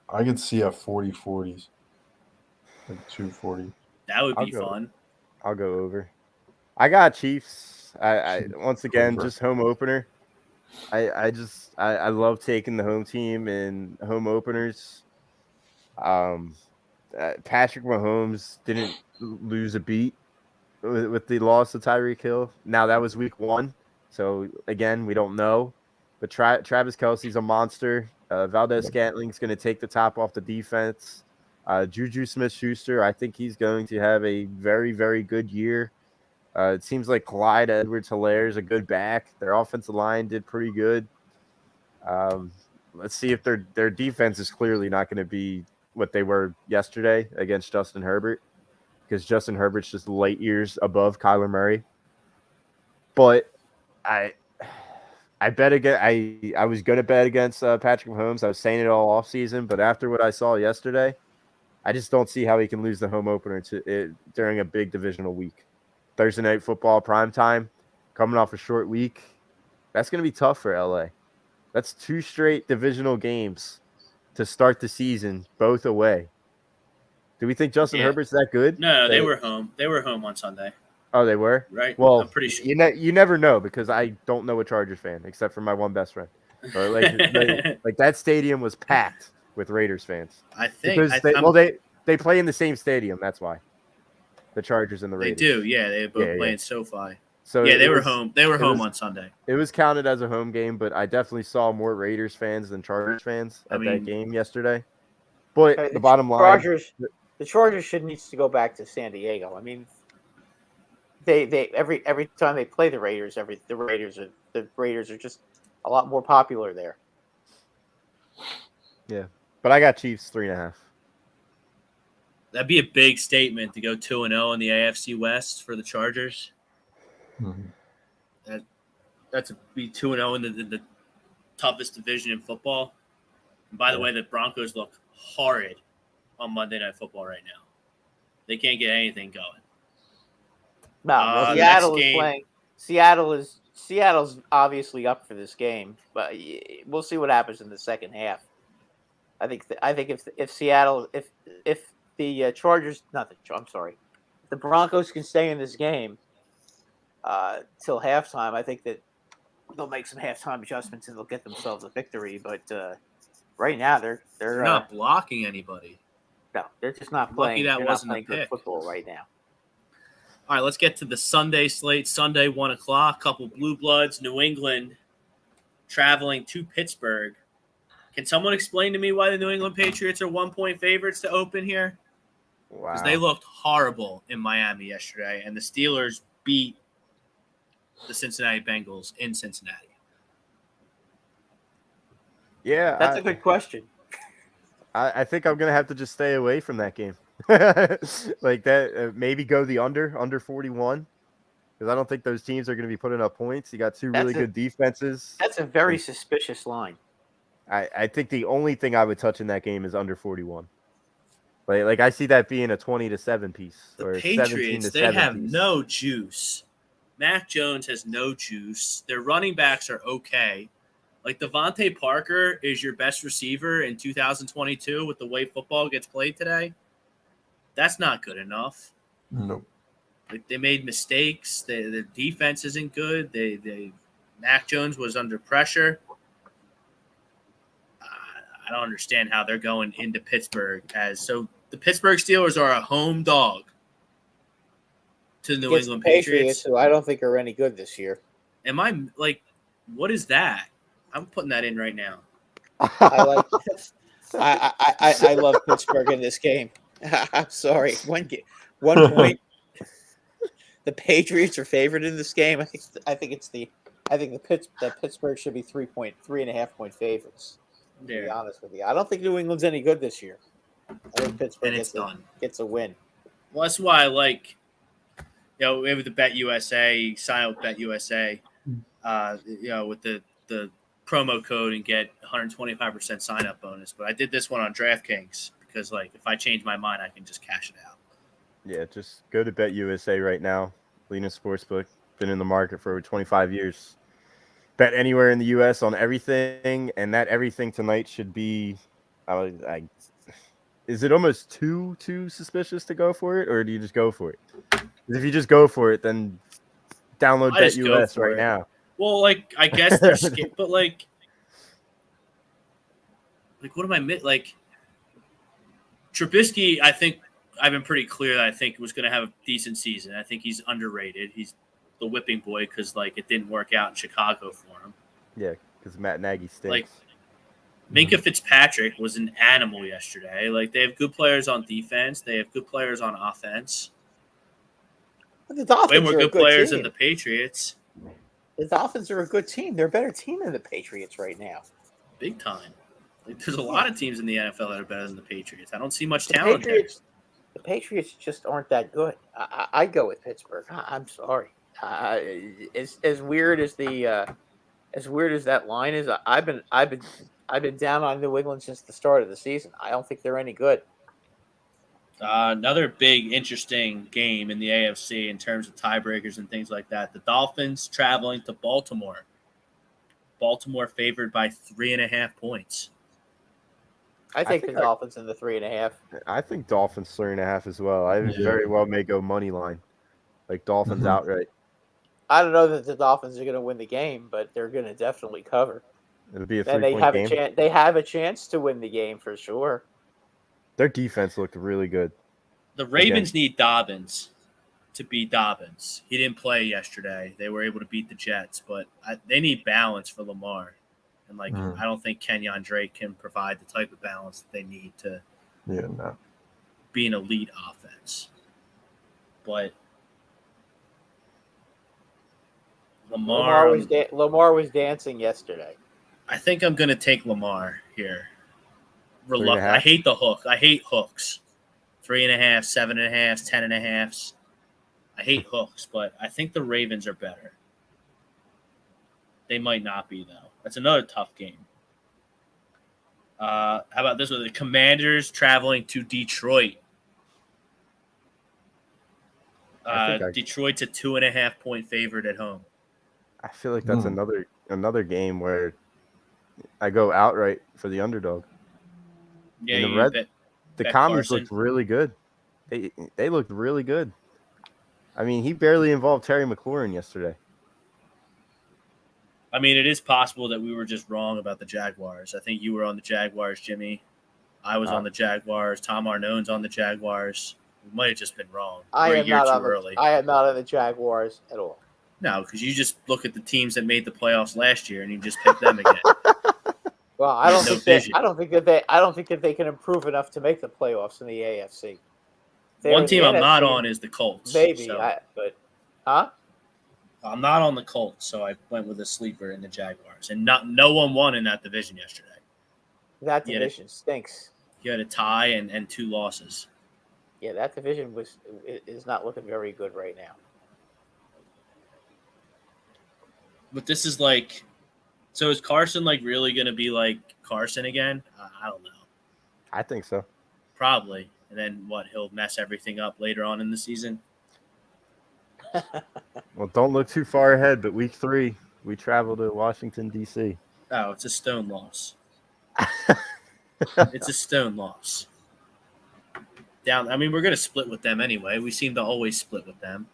I could see a 40-40s, like 240. That would be fun. I'll go over. I got Chiefs. I once again just home opener. I love taking the home team in home openers. Patrick Mahomes didn't lose a beat with the loss of Tyreek Hill. Now that was week 1, so again we don't know. But Travis Kelce's a monster. Valdez-Scantling's going to take the top off the defense. Juju Smith-Schuster, I think he's going to have a very, very good year. It seems like Clyde Edwards-Helaire is a good back. Their offensive line did pretty good. let's see if their defense is clearly not going to be what they were yesterday against Justin Herbert, because Justin Herbert's just light years above Kyler Murray. But I bet again. I was going to bet against Patrick Mahomes. I was saying it all off season, but after what I saw yesterday, I just don't see how he can lose the home opener during a big divisional week. Thursday Night Football prime time, coming off a short week. That's going to be tough for LA. That's 2 straight divisional games to start the season, both away. Do we think Justin Herbert's that good? No, they were home. They were home on Sunday. Oh, they were? Right. Well, I'm pretty sure. You never know, because I don't know a Chargers fan except for my one best friend. But like that stadium was packed with Raiders fans. I think because they play in the same stadium. That's why the Chargers and the Raiders. They do. Yeah, they both play in SoFi. So yeah, they were home. They were home on Sunday. It was counted as a home game, but I definitely saw more Raiders fans than Chargers fans at that game yesterday. But the bottom line, the Chargers should need to go back to San Diego. I mean, they every time they play the Raiders, the Raiders are just a lot more popular there. Yeah, but I got Chiefs 3.5. That'd be a big statement to go 2-0 in the AFC West for the Chargers. Mm-hmm. That's be 2-0 in the toughest division in football. And by the way, the Broncos look horrid on Monday Night Football right now. They can't get anything going. No, Seattle is playing. Seattle's obviously up for this game, but we'll see what happens in the second half. I think if Seattle, if the Chargers, if the Broncos can stay in this game till halftime, I think that they'll make some halftime adjustments and they'll get themselves a victory. But right now, they're not blocking anybody. No, they're just not playing. Lucky that wasn't playing a pick. good football right now. All right, let's get to the Sunday slate. Sunday, 1:00. Couple Blue Bloods. New England traveling to Pittsburgh. Can someone explain to me why the New England Patriots are 1-point favorites to open here? Wow. Because they looked horrible in Miami yesterday, and the Steelers beat the Cincinnati Bengals in Cincinnati. Yeah, that's a good question. I think I'm gonna have to just stay away from that game. Like that, maybe go the under 41, because I don't think those teams are going to be putting up points. You got two really good defenses. That's a very suspicious line. I think the only thing I would touch in that game is under 41. Like I see that being a 20-7 piece. The or Patriots, 17-7 they have piece. no juice. Mac Jones has no juice. Their running backs are okay. Like Devontae Parker is your best receiver in 2022 with the way football gets played today. That's not good enough. Nope. Like they made mistakes. Their defense isn't good. Mac Jones was under pressure. I don't understand how they're going into Pittsburgh so the Pittsburgh Steelers are a home dog to the New England Patriots, who I don't think are any good this year. Am I like, what is that? I'm putting that in right now. I like. I love Pittsburgh in this game. I'm sorry. One point. The Patriots are favored in this game. I think Pittsburgh should be 3.5 point favorites. To be honest with you, I don't think New England's any good this year. I think Pittsburgh gets a win. Well, that's why I like. We have the Bet USA, sign up with Bet USA. With the promo code and get 125% sign up bonus. But I did this one on DraftKings because, if I change my mind, I can just cash it out. Yeah, just go to Bet USA right now. Lena Sportsbook, been in the market for over 25 years. Bet anywhere in the U.S. on everything, and that everything tonight should be. Is it almost too suspicious to go for it, or do you just go for it? If you just go for it, then download Bet US right now. Well, I guess they're scared, but what am I Trubisky? I think I've been pretty clear that I think was going to have a decent season. I think he's underrated. He's the whipping boy because it didn't work out in Chicago for him. Yeah, because Matt Nagy stinks. Minka Fitzpatrick was an animal yesterday. They have good players on defense. They have good players on offense. But the Dolphins way more are good a good players team. than the Patriots. The Dolphins are a good team. They're a better team than the Patriots right now. Big time. Like, there's a lot of teams in the NFL that are better than the Patriots. I don't see much The talent Patriots just aren't that good. I go with Pittsburgh. I'm sorry. As weird as that line is, I've been down on New England since the start of the season. I don't think they're any good. Another big, interesting game in the AFC in terms of tiebreakers and things like that. The Dolphins traveling to Baltimore. Baltimore favored by 3.5 points. I think the Dolphins in the 3.5. I think Dolphins 3.5 as well. I very well may go money line, like Dolphins outright. I don't know that the Dolphins are going to win the game, but they're going to definitely cover. It'll be a And they 3-point have game. a chance. They have a chance to win the game for sure. Their defense looked really good. The Ravens need Dobbins to beat Dobbins. He didn't play yesterday. They were able to beat the Jets, but they need balance for Lamar. And, I don't think Kenyon Drake can provide the type of balance that they need to be an elite offense. But Lamar was dancing yesterday. I think I'm going to take Lamar here. 3.5? I hate the hook. I hate hooks. 3.5, 7.5, 10.5. I hate hooks, but I think the Ravens are better. They might not be, though. That's another tough game. How about this one? The Commanders traveling to Detroit. Detroit's a 2.5-point favorite at home. I feel like that's another game where I go outright for the underdog. Yeah, the Commies looked really good. They looked really good. I mean, he barely involved Terry McLaurin yesterday. I mean, it is possible that we were just wrong about the Jaguars. I think you were on the Jaguars, Jimmy. I was on the Jaguars. Tom Arnone's on the Jaguars. We might have just been wrong. I am not on the Jaguars at all. No, because you just look at the teams that made the playoffs last year and you just pick them again. Well, I don't think that they can improve enough to make the playoffs in the AFC. One team I'm not on is the Colts. Maybe, I'm not on the Colts, so I went with a sleeper in the Jaguars, and no one won in that division yesterday. That division stinks. You had a tie and 2 losses. Yeah, that division is not looking very good right now. But this is so is Carson really going to be like Carson again? I don't know. I think so. Probably. And then he'll mess everything up later on in the season? Well, don't look too far ahead, but week 3, we travel to Washington, D.C. Oh, it's a stone loss. It's a stone loss. We're going to split with them anyway. We seem to always split with them.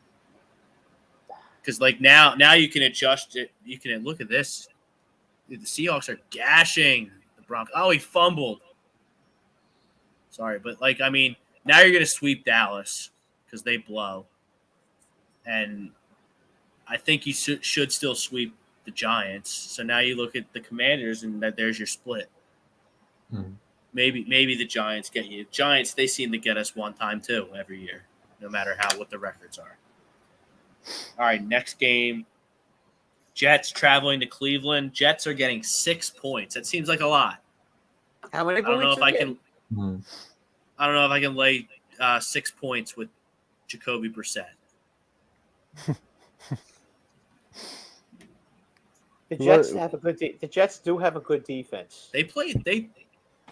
Because, now you can adjust it. You can look at this. Dude, the Seahawks are gashing the Broncos. Oh, he fumbled. Sorry, but, now you're going to sweep Dallas because they blow. And I think you should still sweep the Giants. So now you look at the Commanders, and there's your split. Maybe the Giants get you. Giants, they seem to get us one time too every year, no matter what the records are. All right, next game. Jets traveling to Cleveland. Jets are getting 6 points. That seems like a lot. How many points? I don't know if I can lay 6 points with Jacoby Brissett. The Jets do have a good defense. They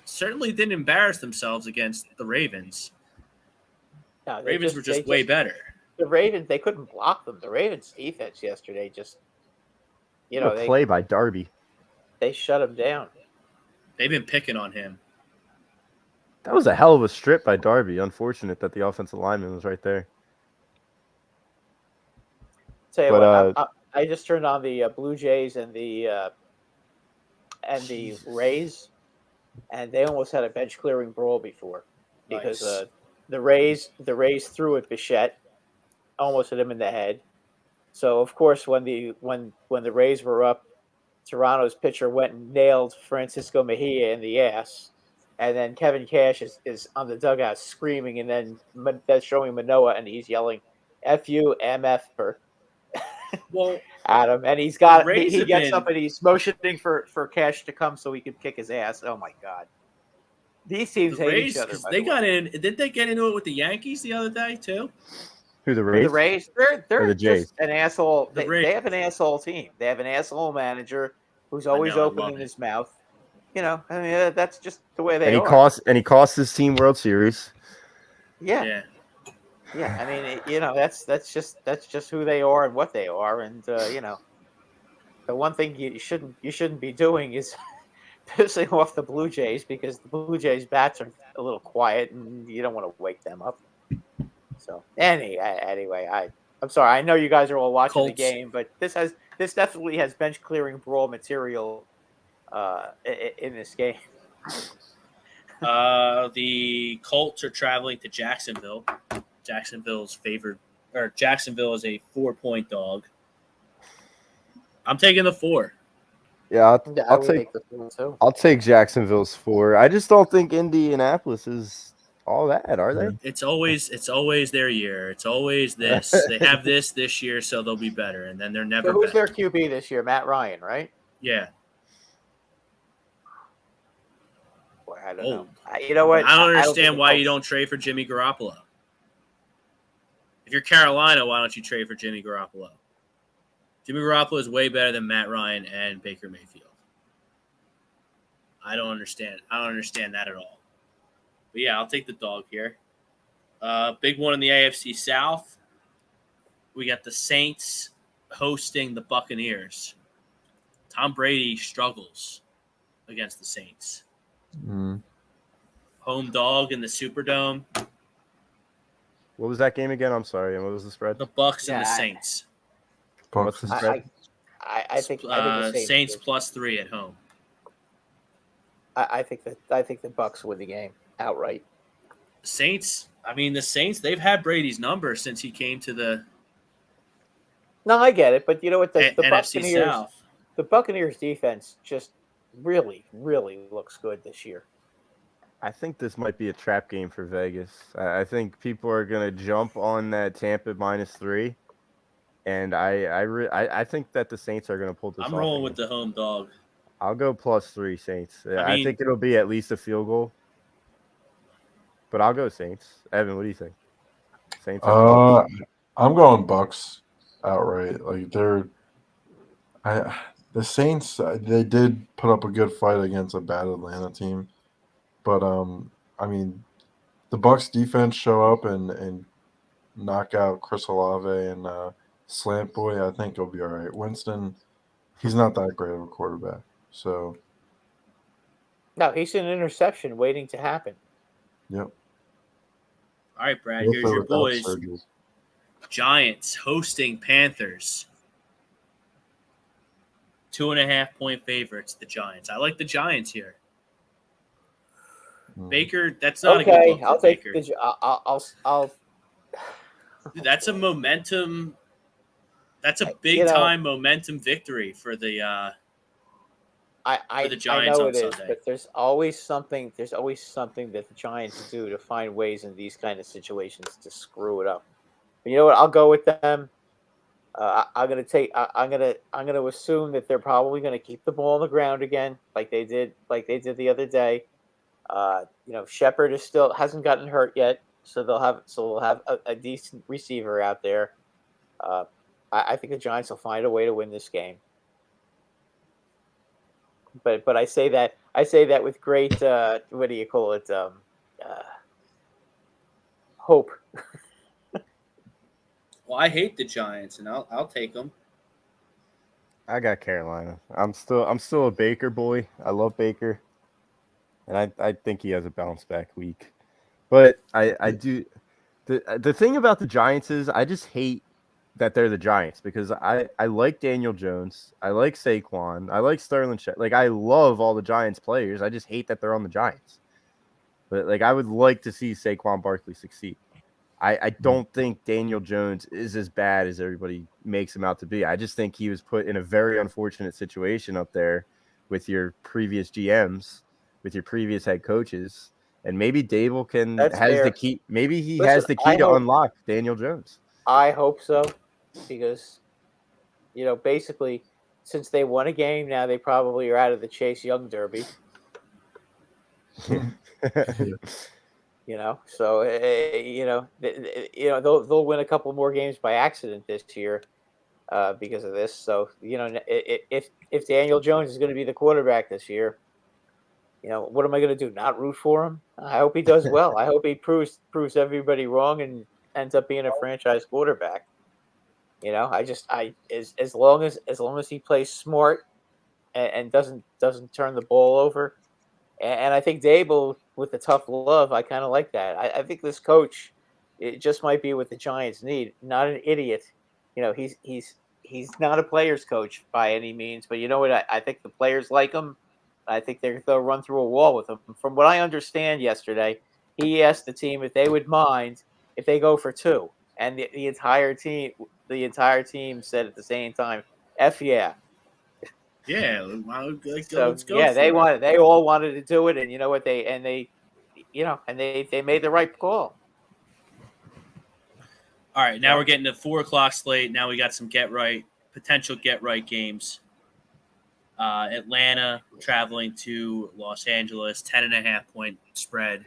certainly didn't embarrass themselves against the Ravens. No, Ravens were just way better. The Ravens, they couldn't block them. The Ravens' defense yesterday just, play by Darby. They shut him down. They've been picking on him. That was a hell of a strip by Darby. Unfortunate that the offensive lineman was right there. Tell you what, I just turned on the Blue Jays and the Rays, and they almost had a bench clearing brawl before because the Rays threw at Bichette, almost hit him in the head. So of course, when the Rays were up, Toronto's pitcher went and nailed Francisco Mejia in the ass, and then Kevin Cash is on the dugout screaming, and then that's showing Manoah, and he's yelling "F you, MF" Well, Adam, and he Rays he have gets been- up and he's motioning for Cash to come so he can kick his ass. Oh my God. These teams the hate Rays, each other. because by they the got way. in. Didn't they get into it with the Yankees the other day too? Who, the The Rays? Rays, Or they're the Jays? just an asshole. The They Rays. have an asshole team. They have an asshole manager who's I always know, I opening love it. his mouth. I mean, that's just the way they And he are. cost his team World Series. Yeah. I mean, that's just who they are and what they are, and the one thing you shouldn't be doing is pissing off the Blue Jays, because the Blue Jays bats are a little quiet and you don't want to wake them up. So anyway, I'm sorry. I know you guys are all watching the Colts. game, but this definitely has bench clearing brawl material in this game. The Colts are traveling to Jacksonville. Jacksonville is a 4-point dog. I'm taking the 4. Yeah, I would take the fool too. I'll take Jacksonville's 4. I just don't think Indianapolis is all that, are they? It's always their year. It's always this. They have this year, so they'll be better, and then they're never. So who's better. their QB this year? Matt Ryan, right? Yeah. Boy, I don't know. You know what? I don't think understand the why you Colts- don't trade for Jimmy Garoppolo. If you're Carolina, why don't you trade for Jimmy Garoppolo? Jimmy Garoppolo is way better than Matt Ryan and Baker Mayfield. I don't understand that at all. But yeah, I'll take the dog here. Big one in the AFC South. We got the Saints hosting the Buccaneers. Tom Brady struggles against the Saints. Mm. Home dog in the Superdome. What was that game again? I'm sorry. And what was the spread? The Bucks and the Yeah, Saints. What's the spread? I think the Saints +3 at home. I think the Bucks win the game outright. Saints. I mean, the Saints. They've had Brady's number since he came to the No, I get it, but you know what? The NFC Buccaneers, South. the Buccaneers defense just really, really looks good this year. I think this might be a trap game for Vegas. I think people are going to jump on that Tampa -3, and I think that the Saints are going to pull this off. I'm rolling with the home dog. I'll go +3 Saints. I mean- think it'll be at least a field goal, but I'll go Saints. Evan, what do you think? Saints. I'm going Bucks outright. Like the Saints, they did put up a good fight against a bad Atlanta team, but I mean, the Bucks defense show up and knock out Chris Olave and Slant Boy. I think it'll be all right. Winston, he's not that great of a quarterback, so No, he's an interception waiting to happen. yep. All right, Brad. With Here's or your without boys. surgery. Giants hosting Panthers. 2.5-point favorites. The Giants. I like the Giants here. Baker. That's not a good Okay, look for I'll take Baker. I'll Dude, that's a momentum. That's a You big know- time momentum victory for the. I the Giants know on it is, Sunday. but there's always something that the Giants do to find ways in these kind of situations to screw it up. But you know what? I'll go with them. I'm gonna assume that they're probably gonna keep the ball on the ground again, like they did the other day. Shepard hasn't gotten hurt yet, so they'll have a decent receiver out there. I think the Giants will find a way to win this game. But I say that with great what do you call it? Hope. Well, I hate the Giants, and I'll take them. I got Carolina. I'm still a Baker boy. I love Baker, and I think he has a bounce back week. But I do the thing about the Giants is I just hate that they're the Giants, because I like Daniel Jones, I like Saquon, I like Sterling like I love all the Giants players. I just hate that they're on the Giants. But like I would like to see Saquon Barkley succeed. I don't think Daniel Jones is as bad as everybody makes him out to be. I just think he was put in a very unfortunate situation up there with your previous GMs, with your previous head coaches, and maybe Dable That's has fair. the key. Maybe he Listen, has the key I to hope- unlock Daniel Jones. I hope so, because basically, since they won a game, now they probably are out of the Chase Young Derby. So they'll win a couple more games by accident this year because of this. So if Daniel Jones is going to be the quarterback this year, what am I going to do? Not root for him? I hope he does well. I hope he proves everybody wrong and ends up being a franchise quarterback. As long as he plays smart and doesn't turn the ball over. And I think Dable, with the tough love, I kind of like that. I think this coach, it just might be what the Giants need. Not an idiot. He's not a player's coach by any means, but you know what? I think the players like him. I think they'll run through a wall with him. From what I understand yesterday, he asked the team if they would mind if they go for 2, and the entire team said at the same time, "F yeah." Yeah, let's go. They all wanted to do it, and you know what they made the right call. All right, now we're getting to 4:00 slate. Now we got some potential get right games. Atlanta traveling to Los Angeles, 10.5-point spread.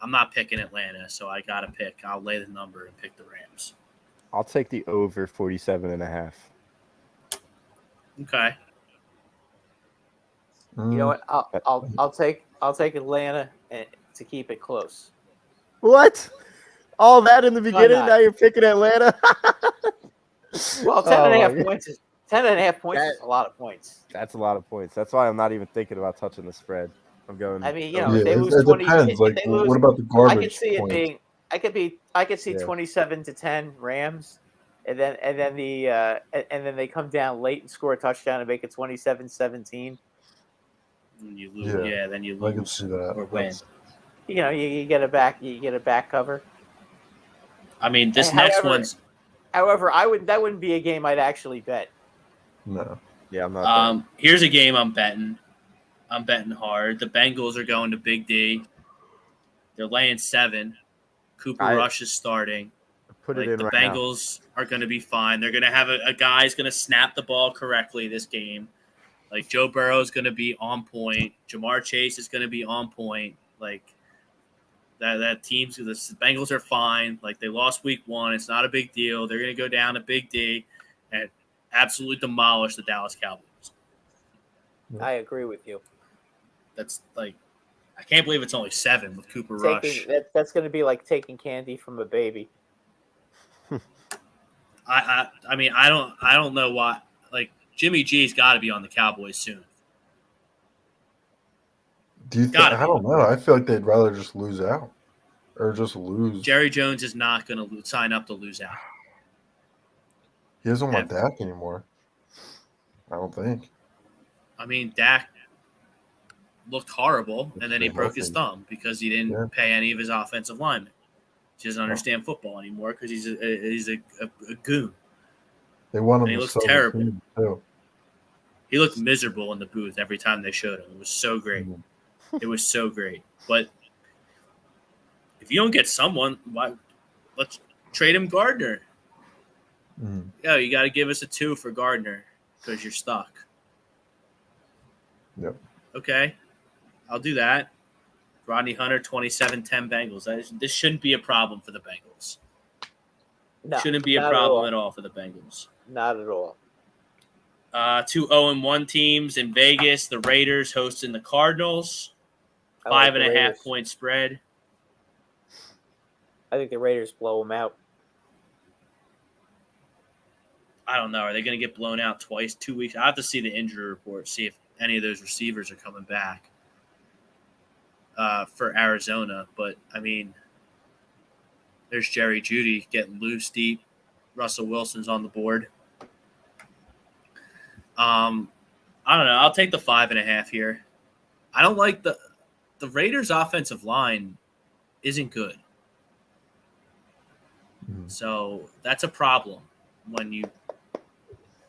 I'm not picking Atlanta, so I got to pick. I'll lay the number and pick the Rams. I'll take the over 47.5. Okay. You know what? I'll take Atlanta to keep it close. What? All that in the beginning? Now you're picking Atlanta? Well, 10.5 points is 10.5 points is a lot of points. That's a lot of points. That's why I'm not even thinking about touching the spread. I'm going. I mean, if they lose 20, depends. What about the garbage? I could see points? it being. I could see 27-10 Rams, and then they come down late and score a touchdown and make it 27-17. And you lose. Yeah, then you lose. I can see that. Or win. You get a back cover. I mean, this next one's. However, that wouldn't be a game I'd actually bet. No. Yeah, I'm not. Here's a game I'm betting. I'm betting hard. The Bengals are going to Big D. They're laying 7. Cooper Rush is starting. Put it in the right Bengals are going to be fine. They're going to have a guy who's going to snap the ball correctly this game. Like Joe Burrow is going to be on point. Jamar Chase is going to be on point. Like that team's the Bengals are fine. Like they lost week 1. It's not a big deal. They're going to go down to Big D and absolutely demolish the Dallas Cowboys. I agree with you. That's like, I can't believe it's only 7 with Cooper Rush. That's going to be like taking candy from a baby. I mean, I don't know why. Like Jimmy G's got to be on the Cowboys soon. Do you think? I don't know. I feel like they'd rather just lose out, or just lose. Jerry Jones is not going to sign up to lose out. He doesn't want Dak anymore. I don't think. I mean, Dak looked horrible, and then he broke his thumb because he didn't pay any of his offensive linemen. He doesn't understand football anymore because he's a goon. They want him. And he looks terrible. Too. He looked miserable in the booth every time they showed him. It was so great. Mm-hmm. It was so great. But if you don't get someone, let's trade him Gardner. Mm-hmm. Yeah, you got to give us a 2 for Gardner because you're stuck. Yep. Okay, I'll do that. Rodney Hunter, 27-10 Bengals. This shouldn't be a problem for the Bengals. No, shouldn't be a problem at all for the Bengals. Not at all. 2 0-1 teams in Vegas. The Raiders hosting the Cardinals. 5.5 point spread. I think the Raiders blow them out. I don't know. Are they going to get blown out twice, 2 weeks? I have to see the injury report, see if any of those receivers are coming back for Arizona. But, I mean, there's Jerry Jeudy getting loose deep. Russell Wilson's on the board. I don't know. I'll take the 5.5 here. I don't like the Raiders' offensive line isn't good. So that's a problem when you.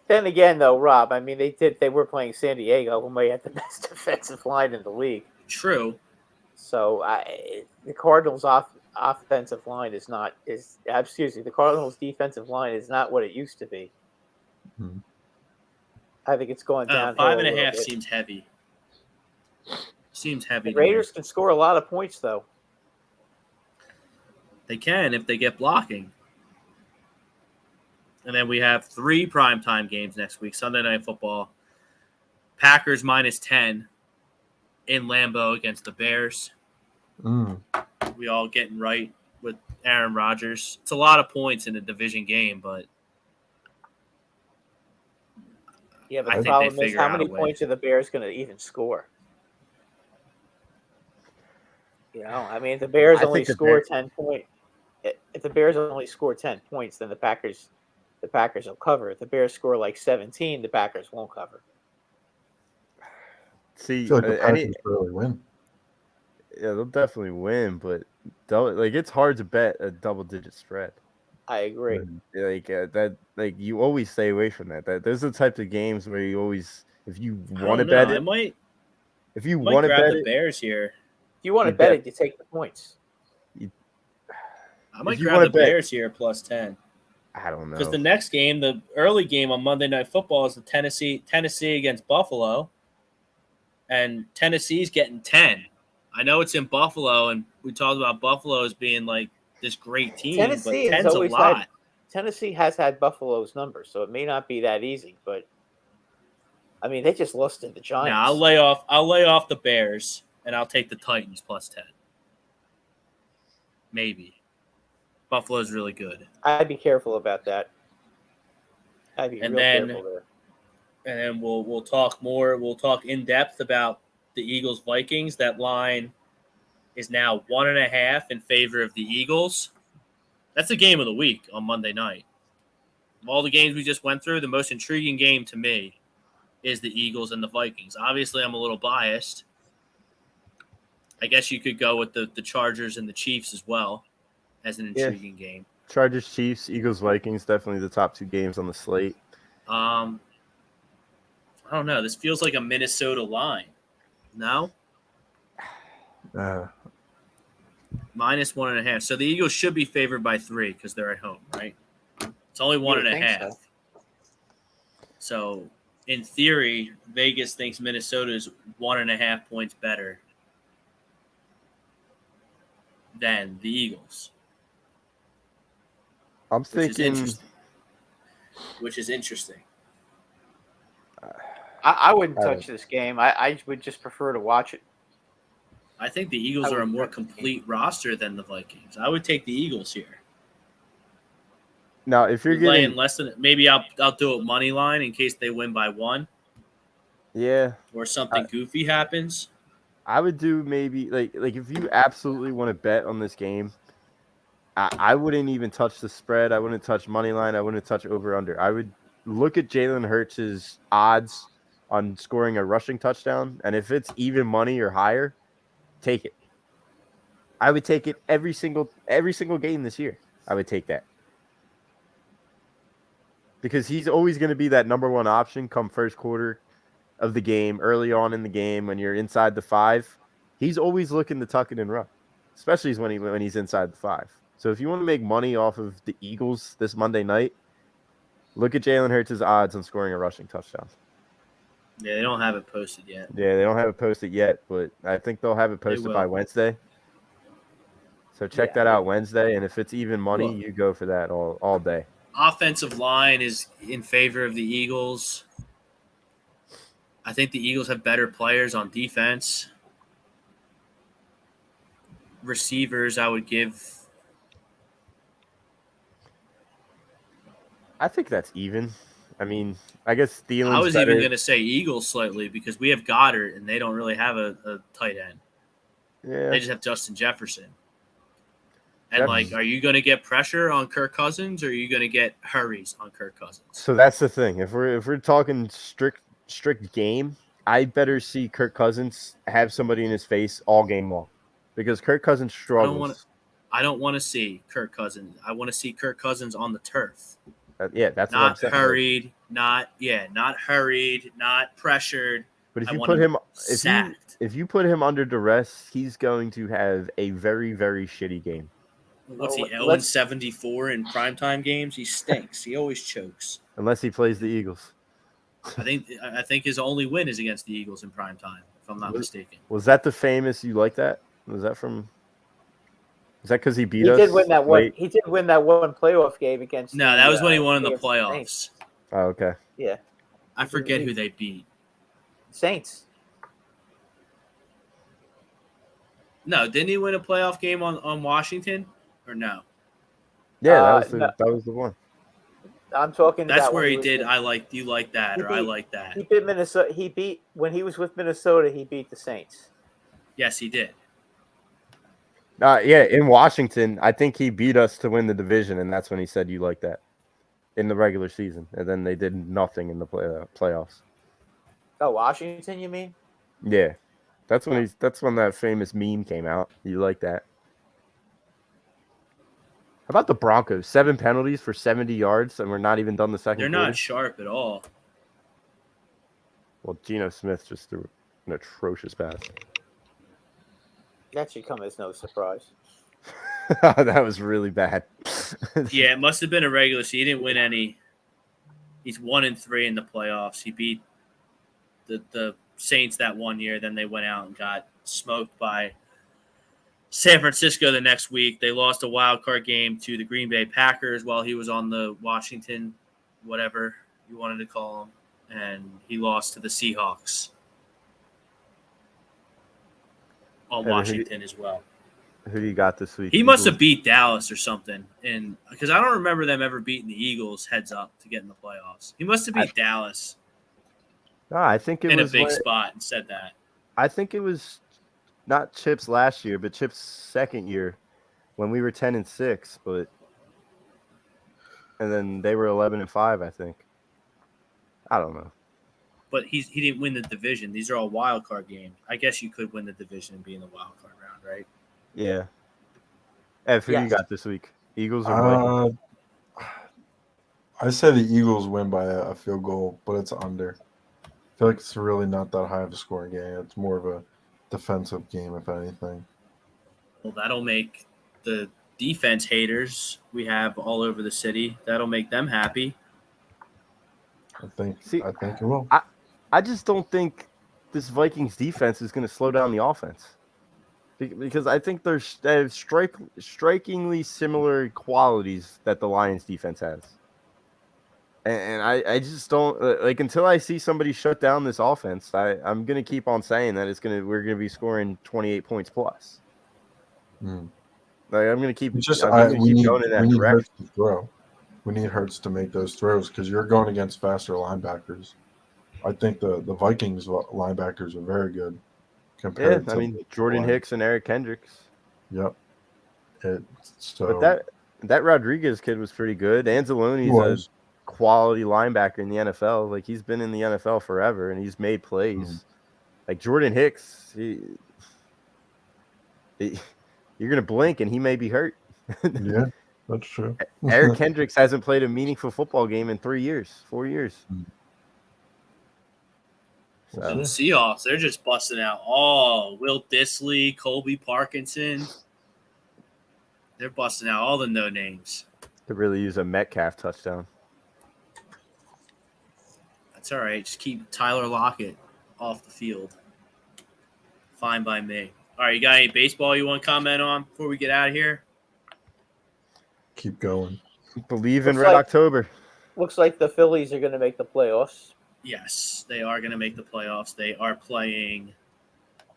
Then again, though, Rob, I mean, they were playing San Diego, who may have the best defensive line in the league. True. So the Cardinals' offensive line the Cardinals' defensive line is not what it used to be. I think it's going down. 5.5 seems heavy. Seems heavy. The Raiders can score a lot of points, though. They can if they get blocking. And then we have 3 primetime games next week. Sunday Night Football. Packers -10 in Lambeau against the Bears. We all getting right with Aaron Rodgers. It's a lot of points in a division game, but yeah, but the problem is how many points are the Bears going to even score? You know, I mean, if the Bears only score 10 points. If the Bears only score 10 points, then the Packers will cover. If the Bears score like 17, the Packers won't cover. See, I feel like the Packers really win. Yeah, they'll definitely win, but it's hard to bet a double-digit spread. I agree. Like you always stay away from that. Those are the types of games where you always, if you want to bet it, if you want to bet the Bears here, if you want to bet it, you take the points. I might grab the Bears here +10. I don't know, because the next game, the early game on Monday Night Football, is the Tennessee against Buffalo, and Tennessee's getting 10. I know it's in Buffalo, and we talked about Buffalo as being like this great team, Tennessee but 10's a lot. Tennessee has had Buffalo's number, so it may not be that easy. But I mean, they just lost to the Giants. Now I'll lay off the Bears, and I'll take the Titans +10. Maybe. Buffalo's really good. I'd be careful about that. I'd be careful there. And then we'll talk more. We'll talk in depth about the Eagles Vikings. That line is now 1.5 in favor of the Eagles. That's the game of the week on Monday night. Of all the games we just went through, the most intriguing game to me is the Eagles and the Vikings. Obviously, I'm a little biased. I guess you could go with the Chargers and the Chiefs as well as an intriguing game. Chargers, Chiefs, Eagles, Vikings, definitely the top 2 games on the slate. I don't know. This feels like a Minnesota line. No? -1.5. So the Eagles should be favored by 3 because they're at home, right? It's only 1.5. So in theory, Vegas thinks Minnesota is 1.5 points better than the Eagles. I'm thinking, which is interesting. I wouldn't touch this game. I would just prefer to watch it. I think the Eagles are a more complete roster than the Vikings. I would take the Eagles here. Now, if you're getting less than, maybe I'll do a money line in case they win by 1. Yeah. Or something goofy happens. I would do maybe like if you absolutely want to bet on this game, I wouldn't even touch the spread. I wouldn't touch money line. I wouldn't touch over under. I would look at Jalen Hurts' odds on scoring a rushing touchdown, and if it's even money or higher, take it. I would take it every single game this year. I would take that. Because he's always going to be that number 1 option come first quarter of the game, early on in the game when you're inside the 5. He's always looking to tuck it and run, especially when he's inside the 5. So if you want to make money off of the Eagles this Monday night, look at Jalen Hurts' odds on scoring a rushing touchdown. Yeah, they don't have it posted yet. Yeah, they don't have it posted yet, but I think they'll have it posted by Wednesday. So check that out Wednesday, and if it's even money, you go for that all day. Offensive line is in favor of the Eagles. I think the Eagles have better players on defense. Receivers, I would give. I think that's even. I mean, I guess Thielen's I was even going to say Eagles slightly because we have Goddard, and they don't really have a tight end. Yeah. They just have Justin Jefferson. And, are you going to get pressure on Kirk Cousins, or are you going to get hurries on Kirk Cousins? So that's the thing. If we're talking strict game, I better see Kirk Cousins have somebody in his face all game long, because Kirk Cousins struggles. I don't want to see Kirk Cousins. I want to see Kirk Cousins on the turf. That's not what I'm hurried, not hurried, not pressured. But if you put him if you put him under duress, he's going to have a very, very shitty game. What's he, 0-74 in primetime games? He stinks. He always chokes. unless he plays the Eagles. I think his only win is against the Eagles in prime time, if I'm not mistaken. Was that the famous? You like that? Was that from? Is that because he beat He us? did win that one. late? He did win that one playoff game against. No, that was when he won in the against playoffs. Saints. Oh, okay. Yeah, I forget who they beat. Saints. No, didn't he win a playoff game on Washington? Or no? Yeah, that No. was the one. I'm talking. That's about where when he was did. with- I like that, He or I beat- like that. He beat Minnesota. He beat when he was with Minnesota. He beat the Saints. Yes, he did. Yeah, in Washington, I think he beat us to win the division, and that's when he said you like that in the regular season, and then they did nothing in the playoffs. Oh, Washington, you mean? Yeah, that's when that famous meme came out. You like that? How about the Broncos? 7 penalties for 70 yards, and we're not even done the second They're quarter. not sharp at all. Well, Geno Smith just threw an atrocious pass. That should come as no surprise. That was really bad. Yeah, it must have been a regular season. He didn't win any. He's 1-3 in the playoffs. He beat the Saints that one year. Then they went out and got smoked by San Francisco the next week. They lost a wild card game to the Green Bay Packers while he was on the Washington, whatever you wanted to call him, and he lost to the Seahawks on Washington as well. Who do you got this week? He must have beat Dallas or something, and because I don't remember them ever beating the Eagles heads up to get in the playoffs. He must have beat Dallas No, I think it in a was big spot and said that. I think it was not Chip's last year, but Chip's second year when we were 10-6, and then they were 11-5, I think. I don't know. But he didn't win the division. These are all wild card games. I guess you could win the division and be in the wild card round, right? Yeah. Ev, who Yes. you got this week? Eagles or Vikings? I say the Eagles win by a field goal, but it's under. I feel like it's really not that high of a scoring game. It's more of a defensive game, if anything. Well, that'll make the defense haters we have all over the city, that'll make them happy. I think it will. I just don't think this Vikings defense is going to slow down the offense. Because I think they have strikingly similar qualities that the Lions defense has. And I just don't like until I see somebody shut down this offense. I'm gonna keep on saying that we're gonna be scoring 28 points plus. Like I'm gonna keep. It's just we need Hurts to throw. We need Hurts to make those throws because you're going against faster linebackers. I think the Vikings linebackers are very good compared to Jordan Hicks and Eric Kendricks. Yep. But that Rodriguez kid was pretty good. Anzalone's a quality linebacker in the NFL. Like he's been in the NFL forever and he's made plays. Like Jordan Hicks, you're gonna blink and he may be hurt. Yeah, that's true. Eric Kendricks hasn't played a meaningful football game in 4 years. So. And the Seahawks, they're just busting out all Will Dissly, Colby Parkinson. They're busting out all the no names. Could really use a Metcalf touchdown. That's all right. Just keep Tyler Lockett off the field. Fine by me. All right, you got any baseball you want to comment on before we get out of here? Keep going. Believe in Red October. Looks like the Phillies are going to make the playoffs. Yes, they are going to make the playoffs. They are playing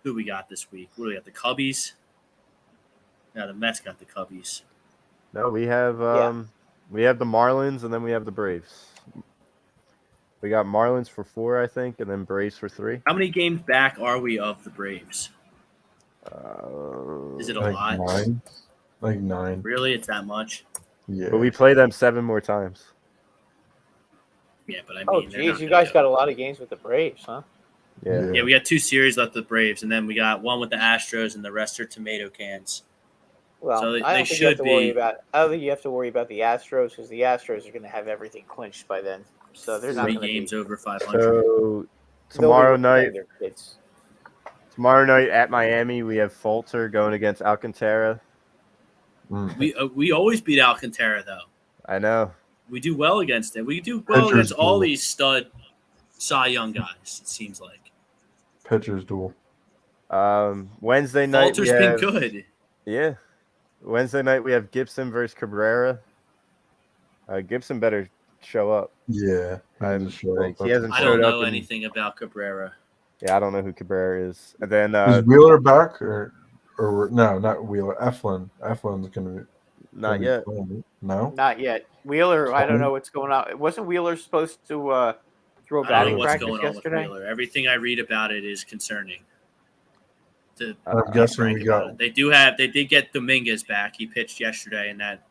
who we got this week. What do we got? The Cubbies? No, the Mets got the Cubbies. No, we have the Marlins and then we have the Braves. We got Marlins for 4, I think, and then Braves for 3. How many games back are we of the Braves? Is it a lot? 9. Like 9. Really? It's that much? Yeah. But we play them 7 more times. Yeah, but I mean, Oh, they're geez, not you gonna guys got a lot of games with the Braves, huh? Yeah. Yeah, we got 2 series left with the Braves, and then we got one with the Astros, and the rest are tomato cans. Well, So I they don't think you should have to worry be- about. I don't think you have to worry about the Astros because the Astros are going to have everything clinched by then. So they're not 3 going to games be. over 500. So they'll tomorrow be night their kids. at Miami, we have Falter going against Alcantara. We always beat Alcantara, though. I know. We do well against it. We do well Pitchers against all duel. these stud Cy Young guys, it seems like. Pitchers duel. Wednesday night Falter's we been have, good. Yeah. Wednesday night we have Gibson versus Cabrera. Gibson better show up. Yeah. He hasn't I showed don't up know in- anything about Cabrera. Yeah, I don't know who Cabrera is. And then Is Wheeler back or no, not Wheeler. Eflin's gonna be not yet. playing. No? Not yet. Wheeler, I don't know what's going on. Wasn't Wheeler supposed to throw I don't know batting what's practice going on with yesterday? Wheeler. Everything I read about it is concerning. I'm guessing frank we about got it. They did get Dominguez back. He pitched yesterday in that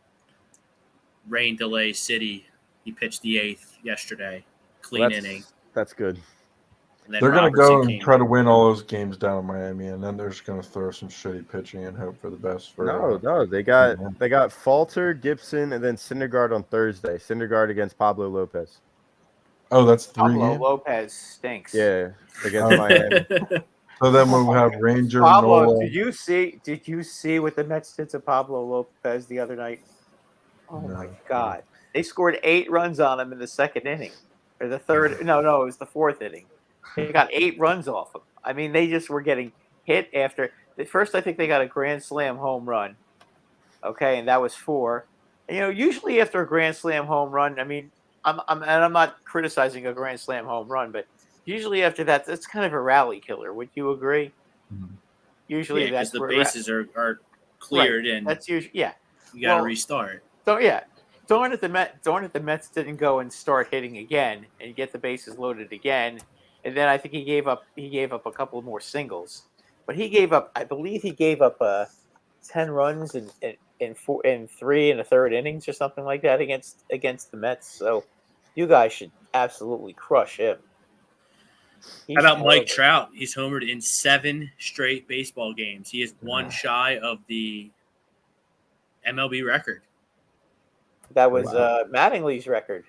rain delay city. He pitched the 8th yesterday. Clean inning. That's good. And then they're gonna Robertson go and came try in. to win all those games down in Miami, and then they're just gonna throw some shitty pitching and hope for the best. No, they got Falter, Gibson, and then Syndergaard on Thursday. Syndergaard against Pablo Lopez. Oh, that's 3 Pablo games. Lopez stinks. Yeah, against Miami. So then we'll have Ranger. Pablo, Nola. did you see what the Mets did to Pablo Lopez the other night? Oh No. my God! They scored 8 runs on him in the second inning, or the third. No, it was the 4th inning. They got 8 runs off him. I mean, they just were getting hit after. At first, I think they got a grand slam home run. Okay, and that was 4. And, usually after a grand slam home run, I mean, I'm not criticizing a grand slam home run, but usually after that, that's kind of a rally killer. Would you agree? Mhm. Usually because that's the where bases are cleared and that's usually you got to Well, restart. So darn it, the Mets didn't go and start hitting again and get the bases loaded again, and then I think he gave up a couple more singles, but I believe he gave up 10 runs in 3 and a third innings or something like that against the Mets. So you guys should absolutely crush him. How about Mike horrible. Trout? He's homered in 7 straight baseball games. He is one shy of the MLB record. That was Mattingly's record.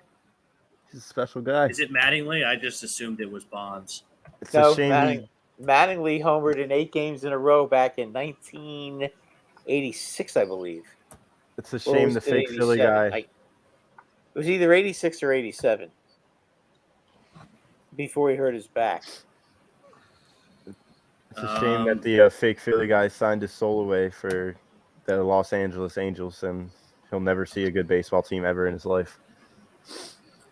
He's a special guy. Is it Mattingly? I just assumed it was Bonds. It's No, a shame. Mattingly homered in 8 games in a row back in 1986, I believe. It's a Or shame was the it fake Philly 87? guy. It was either 86 or 87 before he hurt his back. It's a shame that the fake Philly guy signed his soul away for the Los Angeles Angels, and he'll never see a good baseball team ever in his life.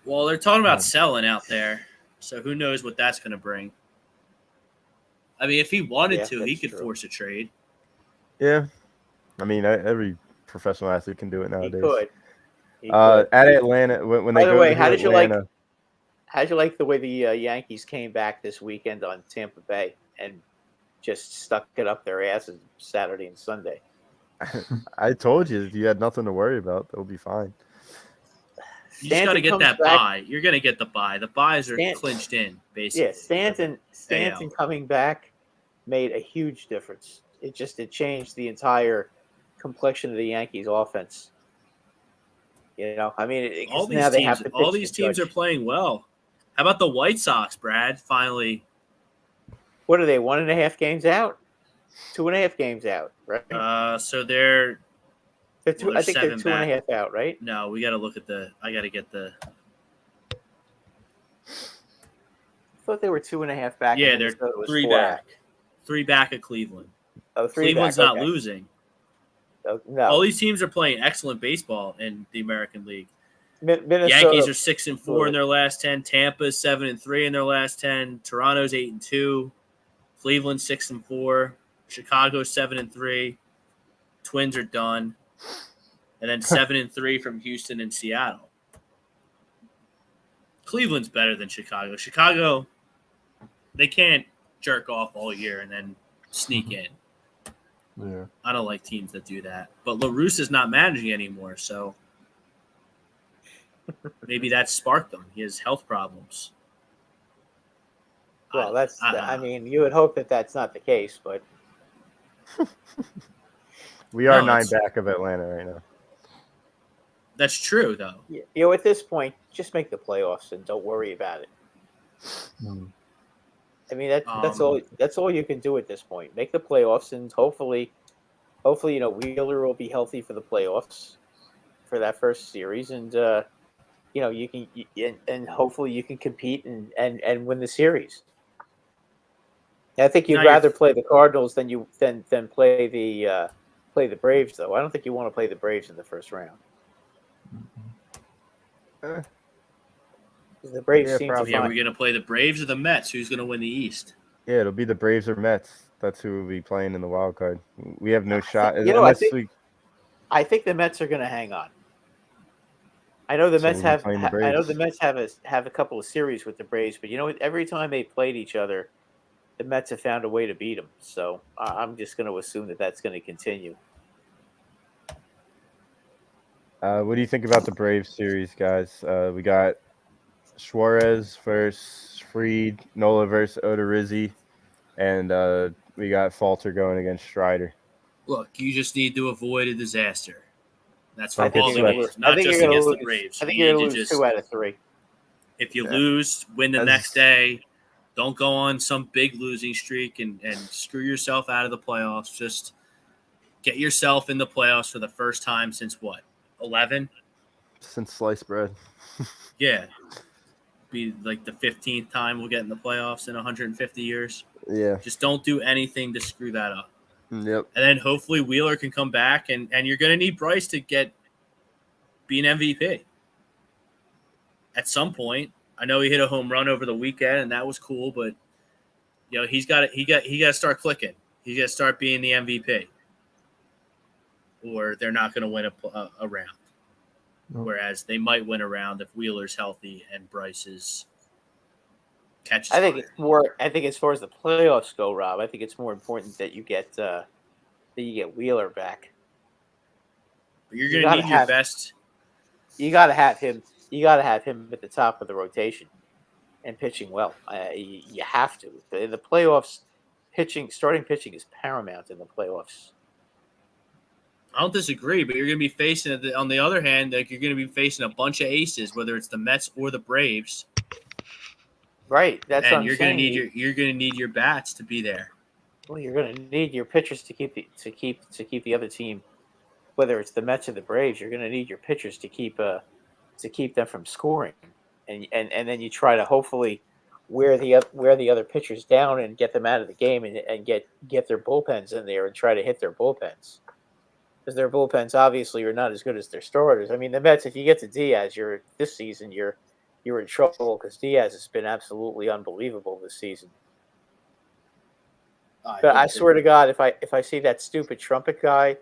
Well, they're talking about selling out there, so who knows what that's going to bring. I mean, if he wanted Yeah, to, he that's could true. force a trade. Yeah, I mean every professional athlete can do it He nowadays. could. He could. At Atlanta, when they By the go way, to how did you like? Atlanta, How'd you like the way the Yankees came back this weekend on Tampa Bay and just stuck it up their asses Saturday and Sunday? I told you if you had nothing to worry about, they'll be fine. You just got to Stanton get comes that back- bye. You're going to get the bye. The byes are Stan- clinched in, basically. Yeah, Stanton AL. coming back made a huge difference. It changed the entire complexion of the Yankees offense. I mean, All now these they have teams, to all pitch these to teams are Judge. playing well. How about the White Sox, Brad? Finally, What are they? 1.5 games out? 2.5 games out, right? so they're They're two, well, I think they're 7 two and a back. half out, right? no. We got to look at the. I got to get the. I thought they were 2.5 back. Yeah, and they're Minnesota was 3 4 back. out. 3 back at Cleveland. Oh, 3 Cleveland's back. not Okay. losing. Oh, no, All these teams are playing excellent baseball in the American League. Minnesota. Yankees are 6-4 in their last 10. Tampa's 7-3 in their last 10. Toronto's 8-2. Cleveland 6-4. Chicago 7-3. Twins are done, and then 7-3 from Houston and Seattle. Cleveland's better than Chicago. Chicago, they can't jerk off all year and then sneak in. Yeah. I don't like teams that do that. But LaRusse is not managing anymore, so maybe that sparked them. He has health problems. Well, I know. mean, you would hope that that's not the case, but We are No, 9 it's- back of Atlanta right now. That's true, though. at this point, just make the playoffs and don't worry about it. Mm. I mean, that's all. That's all you can do at this point. Make the playoffs, and hopefully, Wheeler will be healthy for the playoffs for that first series, and you can and hopefully you can compete and win the series. I think you'd Now rather play the Cardinals than play the Braves, though. I don't think you want to play the Braves in the first round. Eh, The Braves Yeah, seem probably. to Yeah, find. we're gonna play the Braves or the Mets. Who's gonna win the East? Yeah, it'll be the Braves or Mets. That's who will be playing in the wild card. We have no shot I think the Mets are going to hang on. I know the So Mets we'll be playing the I know the Braves. Mets have a couple of series with the Braves, but every time they played each other, the Mets have found a way to beat them. So I'm just going to assume that that's going to continue. What do you think about the Braves series, guys? We got Suarez versus Fried, Nola versus Odorizzi, and we got Falter going against Strider. Look, you just need to avoid a disaster. That's for Don't get all the swept. games, I not think just you're going against to the lose. Braves. I think You you're need going to to lose just, 2 out of 3. if you Yeah. lose, win the As- next day. Don't go on some big losing streak and screw yourself out of the playoffs. Just get yourself in the playoffs for the first time since what? 11? Since sliced bread. Yeah. Be like the 15th time we'll get in the playoffs in 150 years. Yeah. Just don't do anything to screw that up. Yep. And then hopefully Wheeler can come back, and you're going to need Bryce to be an MVP at some point. I know he hit a home run over the weekend, and that was cool, but he's got to start clicking. He's got to start being the MVP, or they're not going to win a round. Nope. Whereas they might win a round if Wheeler's healthy and Bryce catches. I think fire. it's more. I think as far as the playoffs go, Rob, I think it's more important that you get Wheeler back. But you're going to need your best. You got to have him. You got to have him at the top of the rotation and pitching well. You have to. In the playoffs, starting pitching is paramount in the playoffs. I don't disagree, but you're going to be facing, on the other hand, like you're going to be facing a bunch of aces, whether it's the Mets or the Braves. Right. That's what I'm you're saying. You're going to need your bats to be there. Well, you're going to need your pitchers to keep the other team, whether it's the Mets or the Braves. You're going to need your pitchers to keep them from scoring, and then you try to hopefully wear the other pitchers down and get them out of the game and get their bullpens in there and try to hit their bullpens, because their bullpens obviously are not as good as their starters. I mean, the Mets, if you get to Diaz, this season you're in trouble, because Diaz has been absolutely unbelievable this season. But I swear to God, if I see that stupid trumpet guy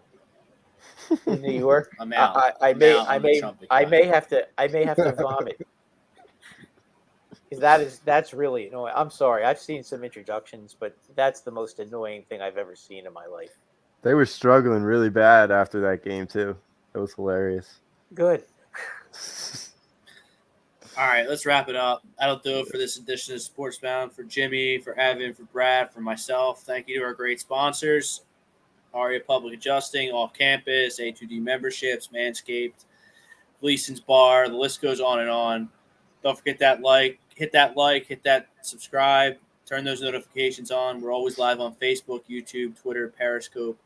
in New York, I'm out. I may have to vomit. Because that's really annoying. I'm sorry. I've seen some introductions, but that's the most annoying thing I've ever seen in my life. They were struggling really bad after that game too. It was hilarious. Good. All right, let's wrap it up. That'll do it for this edition of Sportsbound. For Jimmy, for Evan, for Brad, for myself, thank you to our great sponsors: Aria Public Adjusting, Off Campus, A2D Memberships, Manscaped, Gleason's Bar. The list goes on and on. Don't forget hit that subscribe, turn those notifications on. We're always live on Facebook, YouTube, Twitter, Periscope,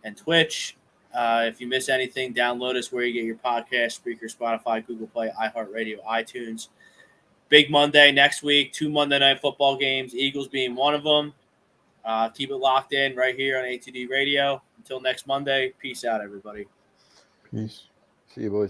and Twitch. If you miss anything, download us where you get your podcast: Spreaker, Spotify, Google Play, iHeartRadio, iTunes. Big Monday next week, 2 Monday Night Football games, Eagles being one of them. Keep it locked in right here on ATD Radio. Until next Monday, peace out, everybody. Peace. See you, boys.